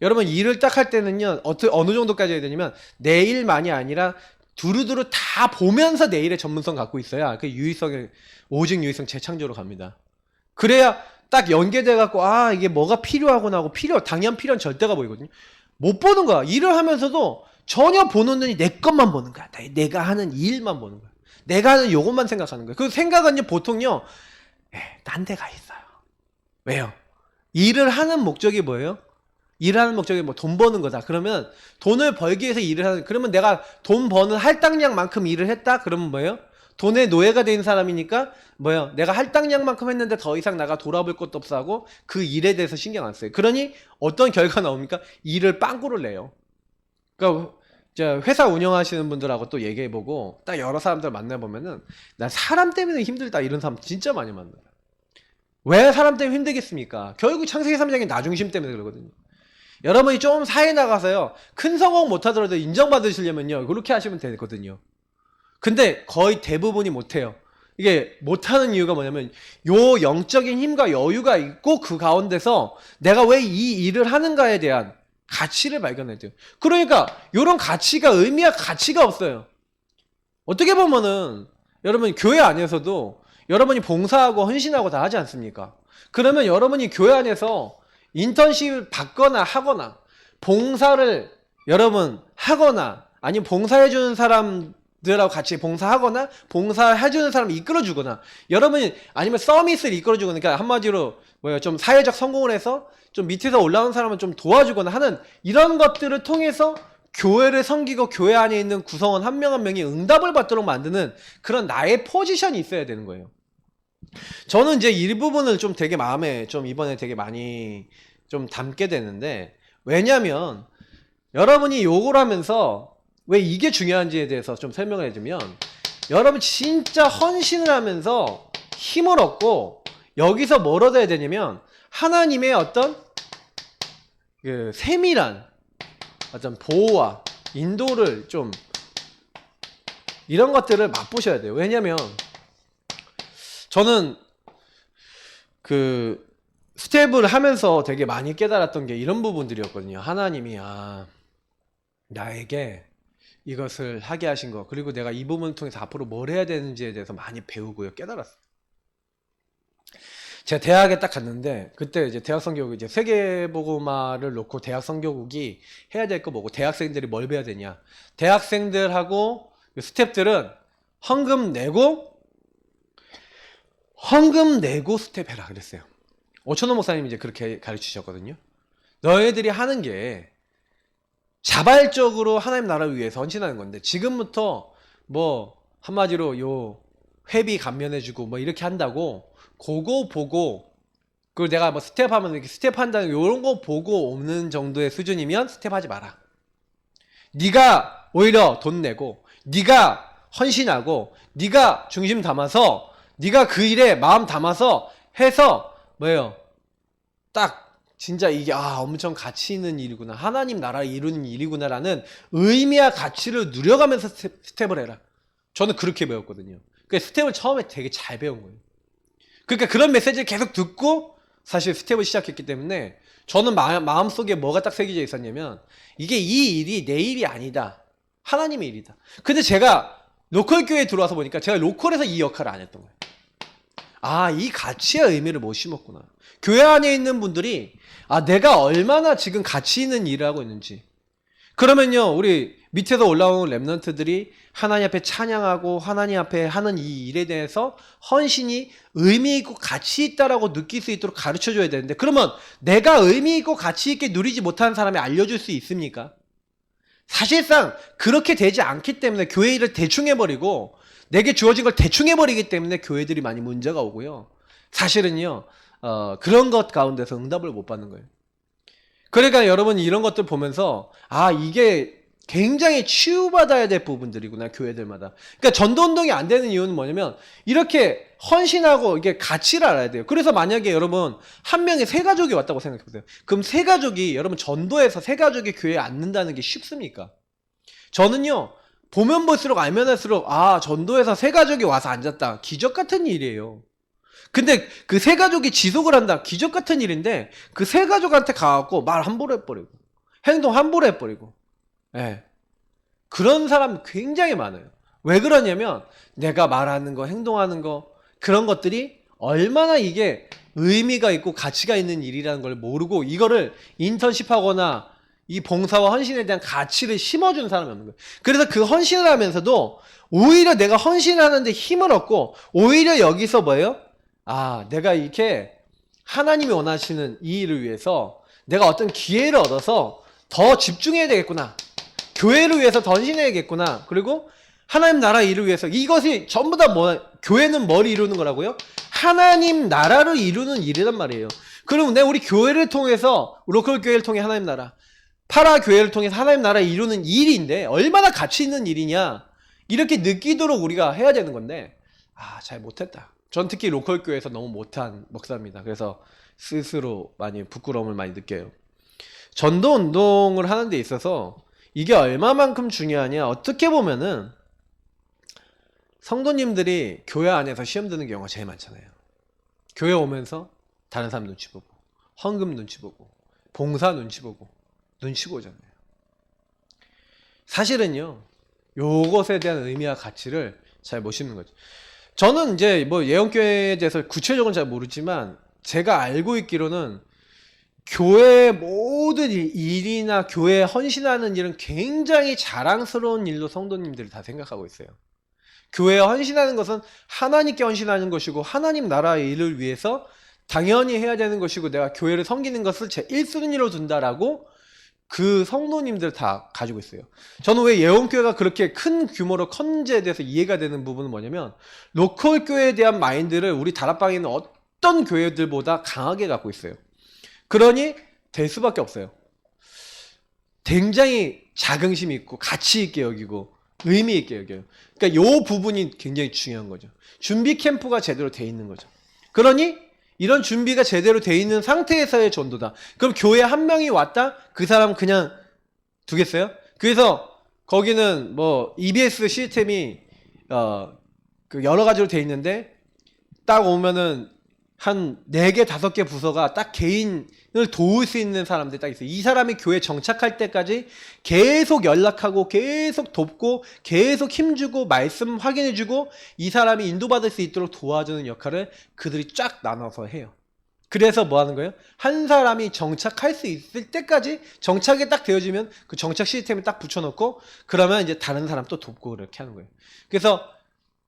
여러분 일을 딱 할 때는요, 어느 정도까지 해야 되냐면 내 일만이 아니라 두루두루 다 보면서 내 일의 전문성 갖고 있어야 그 유의성의, 오직 유의성 재창조로 갑니다. 그래야 딱 연계돼 갖고 이게 뭐가 필요하구나 하고 당연 필요한 절대가 보이거든요. 못 보는 거야. 일을 하면서도 전혀 보는 눈이 내 것만 보는 거야. 내가 하는 일만 보는 거야. 내가 하는 요것만 생각하는 거야. 그 생각은요 보통요 딴 데가 있어요. 왜요? 일을 하는 목적이 뭐예요? 일하는 목적이 뭐 돈 버는 거다. 그러면 돈을 벌기 위해서 일을 하는, 그러면 내가 돈 버는 할당량만큼 일을 했다? 그러면 뭐예요? 돈의 노예가 된 사람이니까 뭐예요? 내가 할당량만큼 했는데 더 이상 나가 돌아볼 것도 없어 하고 그 일에 대해서 신경 안 써요. 그러니 어떤 결과 나옵니까? 일을 빵꾸를 내요. 그러니까 회사 운영하시는 분들하고 또 얘기해보고 딱 여러 사람들 만나보면은 난 사람 때문에 힘들다 이런 사람 진짜 많이 만나요. 왜 사람 때문에 힘들겠습니까? 결국 창세기 3장의 나중심 때문에 그러거든요. 여러분이 좀 사회 나가서요, 큰 성공 못하더라도 인정받으시려면요 그렇게 하시면 되거든요. 근데 거의 대부분이 못해요. 이게 못하는 이유가 뭐냐면 요 영적인 힘과 여유가 있고 그 가운데서 내가 왜 이 일을 하는가에 대한 가치를 발견해야 돼요. 그러니까 요런 가치가 의미와 가치가 없어요. 어떻게 보면은 여러분 교회 안에서도 여러분이 봉사하고 헌신하고 다 하지 않습니까? 그러면 여러분이 교회 안에서 인턴십을 받거나 하거나 봉사를 여러분 하거나 아니면 봉사해주는 사람들하고 같이 봉사하거나 봉사해주는 사람을 이끌어주거나 여러분이 아니면 서밋을 이끌어주거나 그러니까 한마디로 뭐야 좀 사회적 성공을 해서 좀 밑에서 올라온 사람을 좀 도와주거나 하는 이런 것들을 통해서 교회를 섬기고 교회 안에 있는 구성원 한 명 한 명이 응답을 받도록 만드는 그런 나의 포지션이 있어야 되는 거예요. 저는 이제 이 부분을 좀 되게 마음에 좀 이번에 되게 많이 좀 담게 되는데 왜냐면 여러분이 요걸 하면서 왜 이게 중요한지에 대해서 좀 설명을 해주면 여러분 진짜 헌신을 하면서 힘을 얻고 여기서 뭘 얻어야 되냐면 하나님의 어떤 그 세밀한 어떤 보호와 인도를 좀 이런 것들을 맛보셔야 돼요. 왜냐면 저는 그 스텝을 하면서 되게 많이 깨달았던 게 이런 부분들이었거든요. 하나님이 나에게 이것을 하게 하신 거 그리고 내가 이 부분을 통해서 앞으로 뭘 해야 되는지에 대해서 많이 배우고요. 깨달았어요. 제가 대학에 딱 갔는데 그때 이제 대학 선교국 이제 세계복음화를 놓고 대학 선교국이 해야 될 거 뭐고 대학생들이 뭘 배워야 되냐 대학생들하고 스텝들은 헌금 내고 스텝해라 그랬어요. 오천호 목사님이 이제 그렇게 가르치셨거든요. 너희들이 하는 게 자발적으로 하나님 나라를 위해서 헌신하는 건데 지금부터 뭐 한마디로 요 회비 감면해주고 뭐 이렇게 한다고 그거 보고 그리고 내가 뭐 스텝하면 이렇게 스텝한다는 요런 거 보고 오는 정도의 수준이면 스텝하지 마라. 네가 오히려 돈 내고 네가 헌신하고 네가 중심 담아서 네가 그 일에 마음 담아서 해서 뭐예요? 딱 진짜 이게 엄청 가치 있는 일이구나. 하나님 나라를 이루는 일이구나라는 의미와 가치를 누려가면서 스텝을 해라. 저는 그렇게 배웠거든요. 그 스텝을 처음에 되게 잘 배운 거예요. 그러니까 그런 메시지를 계속 듣고 사실 스텝을 시작했기 때문에 저는 마음속에 뭐가 딱 새겨져 있었냐면 이게 이 일이 내 일이 아니다. 하나님의 일이다. 근데 제가 로컬 교회에 들어와서 보니까 제가 로컬에서 이 역할을 안 했던 거예요. 이 가치의 의미를 못 심었구나. 교회 안에 있는 분들이 내가 얼마나 지금 가치 있는 일을 하고 있는지. 그러면요 우리 밑에서 올라온 랩런트들이 하나님 앞에 찬양하고 하나님 앞에 하는 이 일에 대해서 헌신이 의미 있고 가치 있다라고 느낄 수 있도록 가르쳐줘야 되는데 그러면 내가 의미 있고 가치 있게 누리지 못하는 사람이 알려줄 수 있습니까? 사실상 그렇게 되지 않기 때문에 교회 일을 대충 해버리고 내게 주어진 걸 대충 해버리기 때문에 교회들이 많이 문제가 오고요. 사실은요 그런 것 가운데서 응답을 못 받는 거예요. 그러니까 여러분 이런 것들 보면서 이게 굉장히 치유받아야 될 부분들이구나 교회들마다. 그러니까 전도운동이 안 되는 이유는 뭐냐면 이렇게 헌신하고 이게 가치를 알아야 돼요. 그래서 만약에 여러분 한 명의 세 가족이 왔다고 생각해보세요. 그럼 세 가족이 여러분 전도해서 세 가족이 교회에 앉는다는 게 쉽습니까? 저는요 보면 볼수록 알면 할수록 전도해서 세 가족이 와서 앉았다. 기적 같은 일이에요. 근데 그 세 가족이 지속을 한다. 기적 같은 일인데 그 세 가족한테 가갖고 말 함부로 해버리고 행동 함부로 해버리고 그런 사람 굉장히 많아요. 왜 그러냐면 내가 말하는 거 행동하는 거 그런 것들이 얼마나 이게 의미가 있고 가치가 있는 일이라는 걸 모르고 이거를 인턴십하거나 이 봉사와 헌신에 대한 가치를 심어준 사람이 없는 거예요. 그래서 그 헌신을 하면서도 오히려 내가 헌신을 하는데 힘을 얻고 오히려 여기서 뭐예요? 내가 이렇게 하나님이 원하시는 이 일을 위해서 내가 어떤 기회를 얻어서 더 집중해야 되겠구나. 교회를 위해서 더 헌신해야겠구나. 그리고 하나님 나라 일을 위해서 이것이 전부 다 교회는 뭘 이루는 거라고요? 하나님 나라를 이루는 일이란 말이에요. 그러면 우리 교회를 통해서 로컬 교회를 통해 하나님 나라 파라 교회를 통해서 하나님 나라를 이루는 일인데 얼마나 가치 있는 일이냐 이렇게 느끼도록 우리가 해야 되는 건데 잘 못했다. 전 특히 로컬 교회에서 너무 못한 목사입니다. 그래서 스스로 많이 부끄러움을 많이 느껴요. 전도 운동을 하는 데 있어서 이게 얼마만큼 중요하냐 어떻게 보면은 성도님들이 교회 안에서 시험 드는 경우가 제일 많잖아요. 교회 오면서 다른 사람 눈치 보고, 헌금 눈치 보고, 봉사 눈치 보고, 눈치 보잖아요. 사실은요, 요것에 대한 의미와 가치를 잘 못 심는 거죠. 저는 이제 뭐 예언교회에 대해서 구체적으로 잘 모르지만, 제가 알고 있기로는 교회 모든 일이나 교회에 헌신하는 일은 굉장히 자랑스러운 일로 성도님들이 다 생각하고 있어요. 교회에 헌신하는 것은 하나님께 헌신하는 것이고 하나님 나라의 일을 위해서 당연히 해야 되는 것이고 내가 교회를 섬기는 것을 제 1순위로 둔다라고 그 성도님들 다 가지고 있어요. 저는 왜 예원교회가 그렇게 큰 규모로 컸는지에 대해서 이해가 되는 부분은 뭐냐면 로컬 교회에 대한 마인드를 우리 다락방에 있는 어떤 교회들보다 강하게 갖고 있어요. 그러니 될 수밖에 없어요. 굉장히 자긍심 있고 가치 있게 여기고 의미 있게 여겨요. 그러니까 이 부분이 굉장히 중요한 거죠. 준비 캠프가 제대로 돼 있는 거죠. 그러니 이런 준비가 제대로 돼 있는 상태에서의 전도다. 그럼 교회 한 명이 왔다? 그 사람 그냥 두겠어요? 그래서 거기는 뭐 EBS 시스템이 그 여러 가지로 돼 있는데 딱 오면은 한 4개, 5개 부서가 딱 개인을 도울 수 있는 사람들이 딱 있어요. 이 사람이 교회 정착할 때까지 계속 연락하고 계속 돕고 계속 힘주고 말씀 확인해주고 이 사람이 인도받을 수 있도록 도와주는 역할을 그들이 쫙 나눠서 해요. 그래서 뭐 하는 거예요? 한 사람이 정착할 수 있을 때까지 정착이 딱 되어지면 그 정착 시스템을 딱 붙여놓고 그러면 이제 다른 사람 또 돕고 그렇게 하는 거예요. 그래서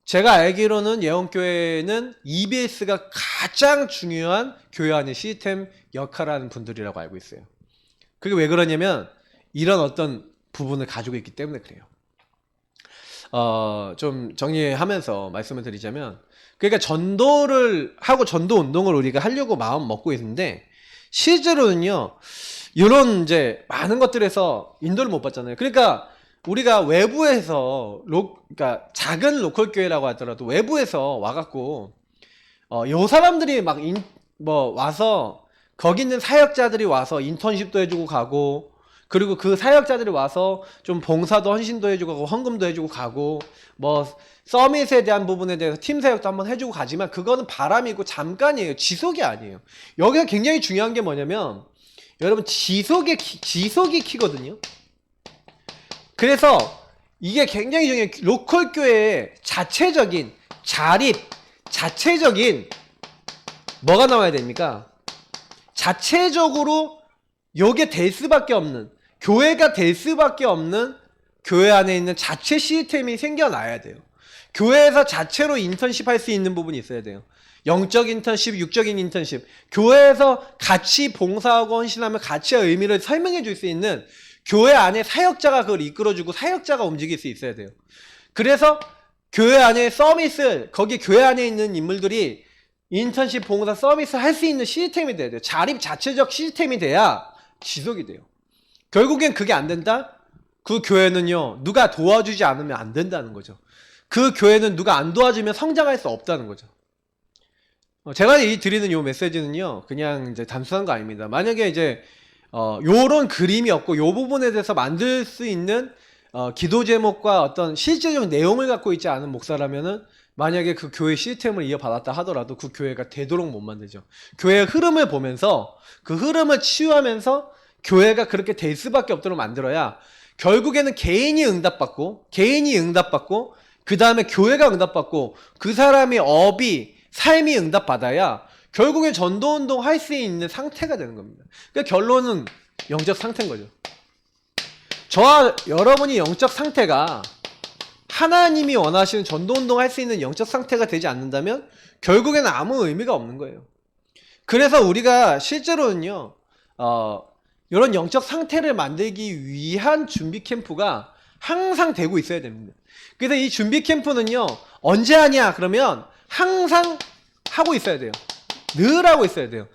제가 알기로는 예원교회는 EBS가 가장 중요한 교회 안의 시스템 역할을 하는 분들이라고 알고 있어요. 그게 왜 그러냐면 이런 어떤 부분을 가지고 있기 때문에 그래요. 좀 정리하면서 말씀을 드리자면 그러니까 전도를 하고 전도 운동을 우리가 하려고 마음 먹고 있는데 실제로는요 이런 이제 많은 것들에서 인도를 못 받잖아요. 그러니까 우리가 외부에서 그러니까 작은 로컬 교회라고 하더라도 외부에서 와갖고 요 사람들이 막 와서 거기 있는 사역자들이 와서 인턴십도 해주고 가고 그리고 그 사역자들이 와서 좀 봉사도 헌신도 해주고 가고 헌금도 해주고 가고 뭐 서밋에 대한 부분에 대해서 팀 사역도 한번 해주고 가지만 그거는 바람이고 잠깐이에요. 지속이 아니에요. 여기서 굉장히 중요한 게 뭐냐면 여러분 지속이 키거든요. 그래서 이게 굉장히 중요해요. 로컬 교회의 자체적인 자립, 자체적인 뭐가 나와야 됩니까? 자체적으로 요게 될 수밖에 없는 교회가 될 수밖에 없는 교회 안에 있는 자체 시스템이 생겨나야 돼요. 교회에서 자체로 인턴십 할 수 있는 부분이 있어야 돼요. 영적 인턴십, 육적인 인턴십. 교회에서 같이 봉사하고 헌신하며 가치와 의미를 설명해 줄 수 있는 교회 안에 사역자가 그걸 이끌어주고 사역자가 움직일 수 있어야 돼요. 그래서 교회 안에 서밋을 거기 교회 안에 있는 인물들이 인턴십 봉사 서비스 할 수 있는 시스템이 돼야 돼요. 자립 자체적 시스템이 돼야 지속이 돼요. 결국엔 그게 안 된다? 그 교회는요 누가 도와주지 않으면 안 된다는 거죠. 그 교회는 누가 안 도와주면 성장할 수 없다는 거죠. 제가 드리는 요 메시지는요 그냥 이제 단순한 거 아닙니다. 만약에 이제 요런 그림이 없고 요 부분에 대해서 만들 수 있는 기도 제목과 어떤 실질적 내용을 갖고 있지 않은 목사라면은 만약에 그 교회 시스템을 이어받았다 하더라도 그 교회가 되도록 못 만들죠. 교회의 흐름을 보면서 그 흐름을 치유하면서 교회가 그렇게 될 수밖에 없도록 만들어야 결국에는 개인이 응답받고 그 다음에 교회가 응답받고 그 사람의 삶이 응답받아야 결국에 전도운동 할 수 있는 상태가 되는 겁니다. 그러니까 결론은 영적 상태인 거죠. 저와 여러분이 영적 상태가 하나님이 원하시는 전도운동 할 수 있는 영적 상태가 되지 않는다면 결국에는 아무 의미가 없는 거예요. 그래서 우리가 실제로는요 이런 영적 상태를 만들기 위한 준비 캠프가 항상 되고 있어야 됩니다. 그래서 이 준비 캠프는요 언제 하냐 그러면 항상 하고 있어야 돼요. 늘 하고 있어야 돼요.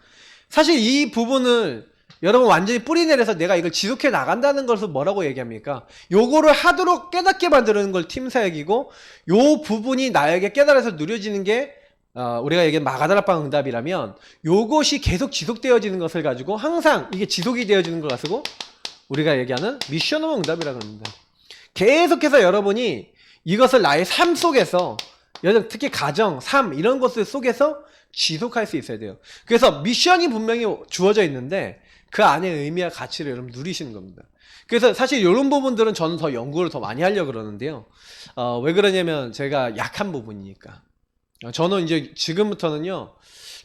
사실 이 부분을 여러분 완전히 뿌리 내려서 내가 이걸 지속해 나간다는 것을 뭐라고 얘기합니까? 요거를 하도록 깨닫게 만드는 걸 팀 사역이고 요 부분이 나에게 깨달아서 누려지는 게 우리가 얘기한 마가다락방 응답이라면 요것이 계속 지속되어지는 것을 가지고 항상 이게 지속이 되어지는 걸 가지고 우리가 얘기하는 미션홈 응답이라고 합니다. 계속해서 여러분이 이것을 나의 삶 속에서 여정, 특히 가정, 삶 이런 것들 속에서 지속할 수 있어야 돼요. 그래서 미션이 분명히 주어져 있는데 그 안에 의미와 가치를 여러분 누리시는 겁니다. 그래서 사실 이런 부분들은 저는 더 연구를 더 많이 하려고 그러는데요. 왜 그러냐면 제가 약한 부분이니까. 저는 이제 지금부터는요,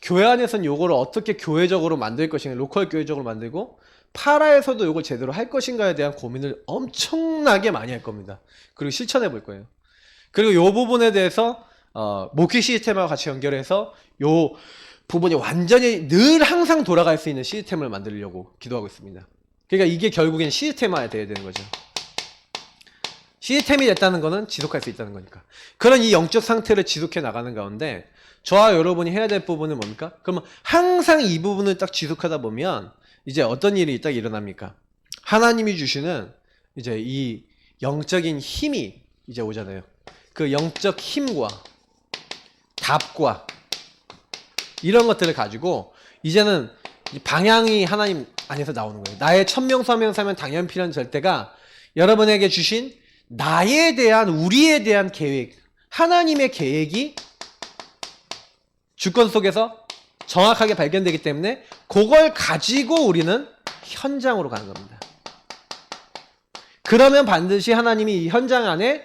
교회 안에서는 요거를 어떻게 교회적으로 만들 것인가, 로컬 교회적으로 만들고, 파라에서도 요걸 제대로 할 것인가에 대한 고민을 엄청나게 많이 할 겁니다. 그리고 실천해 볼 거예요. 그리고 요 부분에 대해서, 목회 시스템하고 같이 연결해서 요 부분이 완전히 늘 항상 돌아갈 수 있는 시스템을 만들려고 기도하고 있습니다. 그러니까 이게 결국엔 시스템화가 돼야 되는 거죠. 시스템이 됐다는 거는 지속할 수 있다는 거니까. 그런 이 영적 상태를 지속해 나가는 가운데 저와 여러분이 해야 될 부분은 뭡니까? 그러면 항상 이 부분을 딱 지속하다 보면 이제 어떤 일이 딱 일어납니까? 하나님이 주시는 이제 이 영적인 힘이 이제 오잖아요. 그 영적 힘과 답과 이런 것들을 가지고 이제는 방향이 하나님 안에서 나오는 거예요. 나의 천명서명 사면 당연 필요한 절대가 여러분에게 주신 나에 대한, 우리에 대한 계획, 하나님의 계획이 주권 속에서 정확하게 발견되기 때문에 그걸 가지고 우리는 현장으로 가는 겁니다. 그러면 반드시 하나님이 이 현장 안에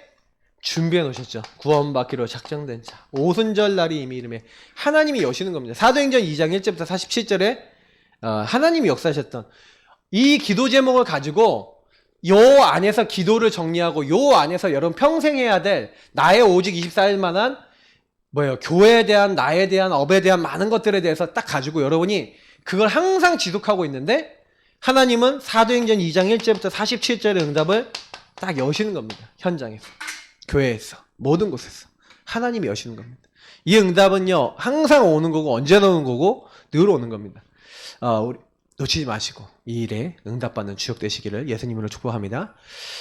준비해 놓으셨죠. 구원받기로 작정된 자. 오순절 날이 이미 이름에 하나님이 여시는 겁니다. 사도행전 2장 1절부터 47절에 하나님이 역사하셨던 이 기도 제목을 가지고 요 안에서 기도를 정리하고 요 안에서 여러분 평생 해야 될 나의 오직 24일만한 교회에 대한, 나에 대한, 업에 대한 많은 것들에 대해서 딱 가지고 여러분이 그걸 항상 지속하고 있는데 하나님은 사도행전 2장 1절부터 47절의 응답을 딱 여시는 겁니다. 현장에서, 교회에서, 모든 곳에서 하나님이 여시는 겁니다. 이 응답은요 항상 오는 거고 언제나 오는 거고 늘 오는 겁니다. 우리 놓치지 마시고 이 일에 응답받는 주역 되시기를 예수님으로 축복합니다.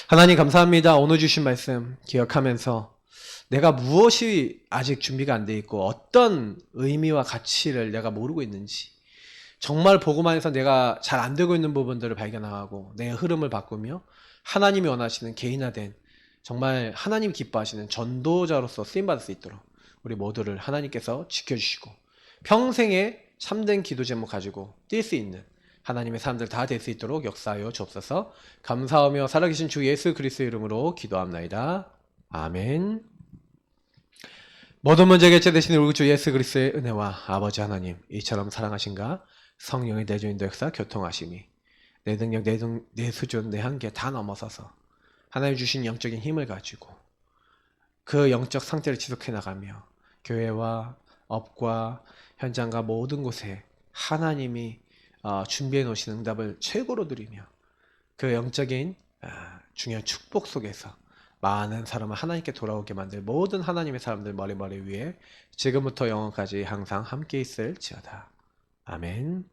하나님 감사합니다. 오늘 주신 말씀 기억하면서 내가 무엇이 아직 준비가 안 돼 있고 어떤 의미와 가치를 내가 모르고 있는지, 정말 복음 안에서 내가 잘 안 되고 있는 부분들을 발견하고 내 흐름을 바꾸며 하나님이 원하시는 개인화된, 정말 하나님 기뻐하시는 전도자로서 쓰임받을 수 있도록 우리 모두를 하나님께서 지켜주시고 평생에 참된 기도 제목 가지고 뛸 수 있는 하나님의 사람들 다 될 수 있도록 역사하여 주옵소서. 감사하며 살아계신 주 예수 그리스도의 이름으로 기도합나이다. 아멘. 모든 문제 개최 되시는 우리 주 예수 그리스도의 은혜와 아버지 하나님, 이처럼 사랑하신가 성령의 내주인도 역사 교통하심이 내 능력, 내 수준, 내 한계 다 넘어서서 하나님 주신 영적인 힘을 가지고 그 영적 상태를 지속해 나가며 교회와 업과 현장과 모든 곳에 하나님이 준비해 놓으신 응답을 최고로 누리며 그 영적인 중요한 축복 속에서 많은 사람을 하나님께 돌아오게 만들 모든 하나님의 사람들 머리 위에 지금부터 영원까지 항상 함께 있을지어다. 아멘.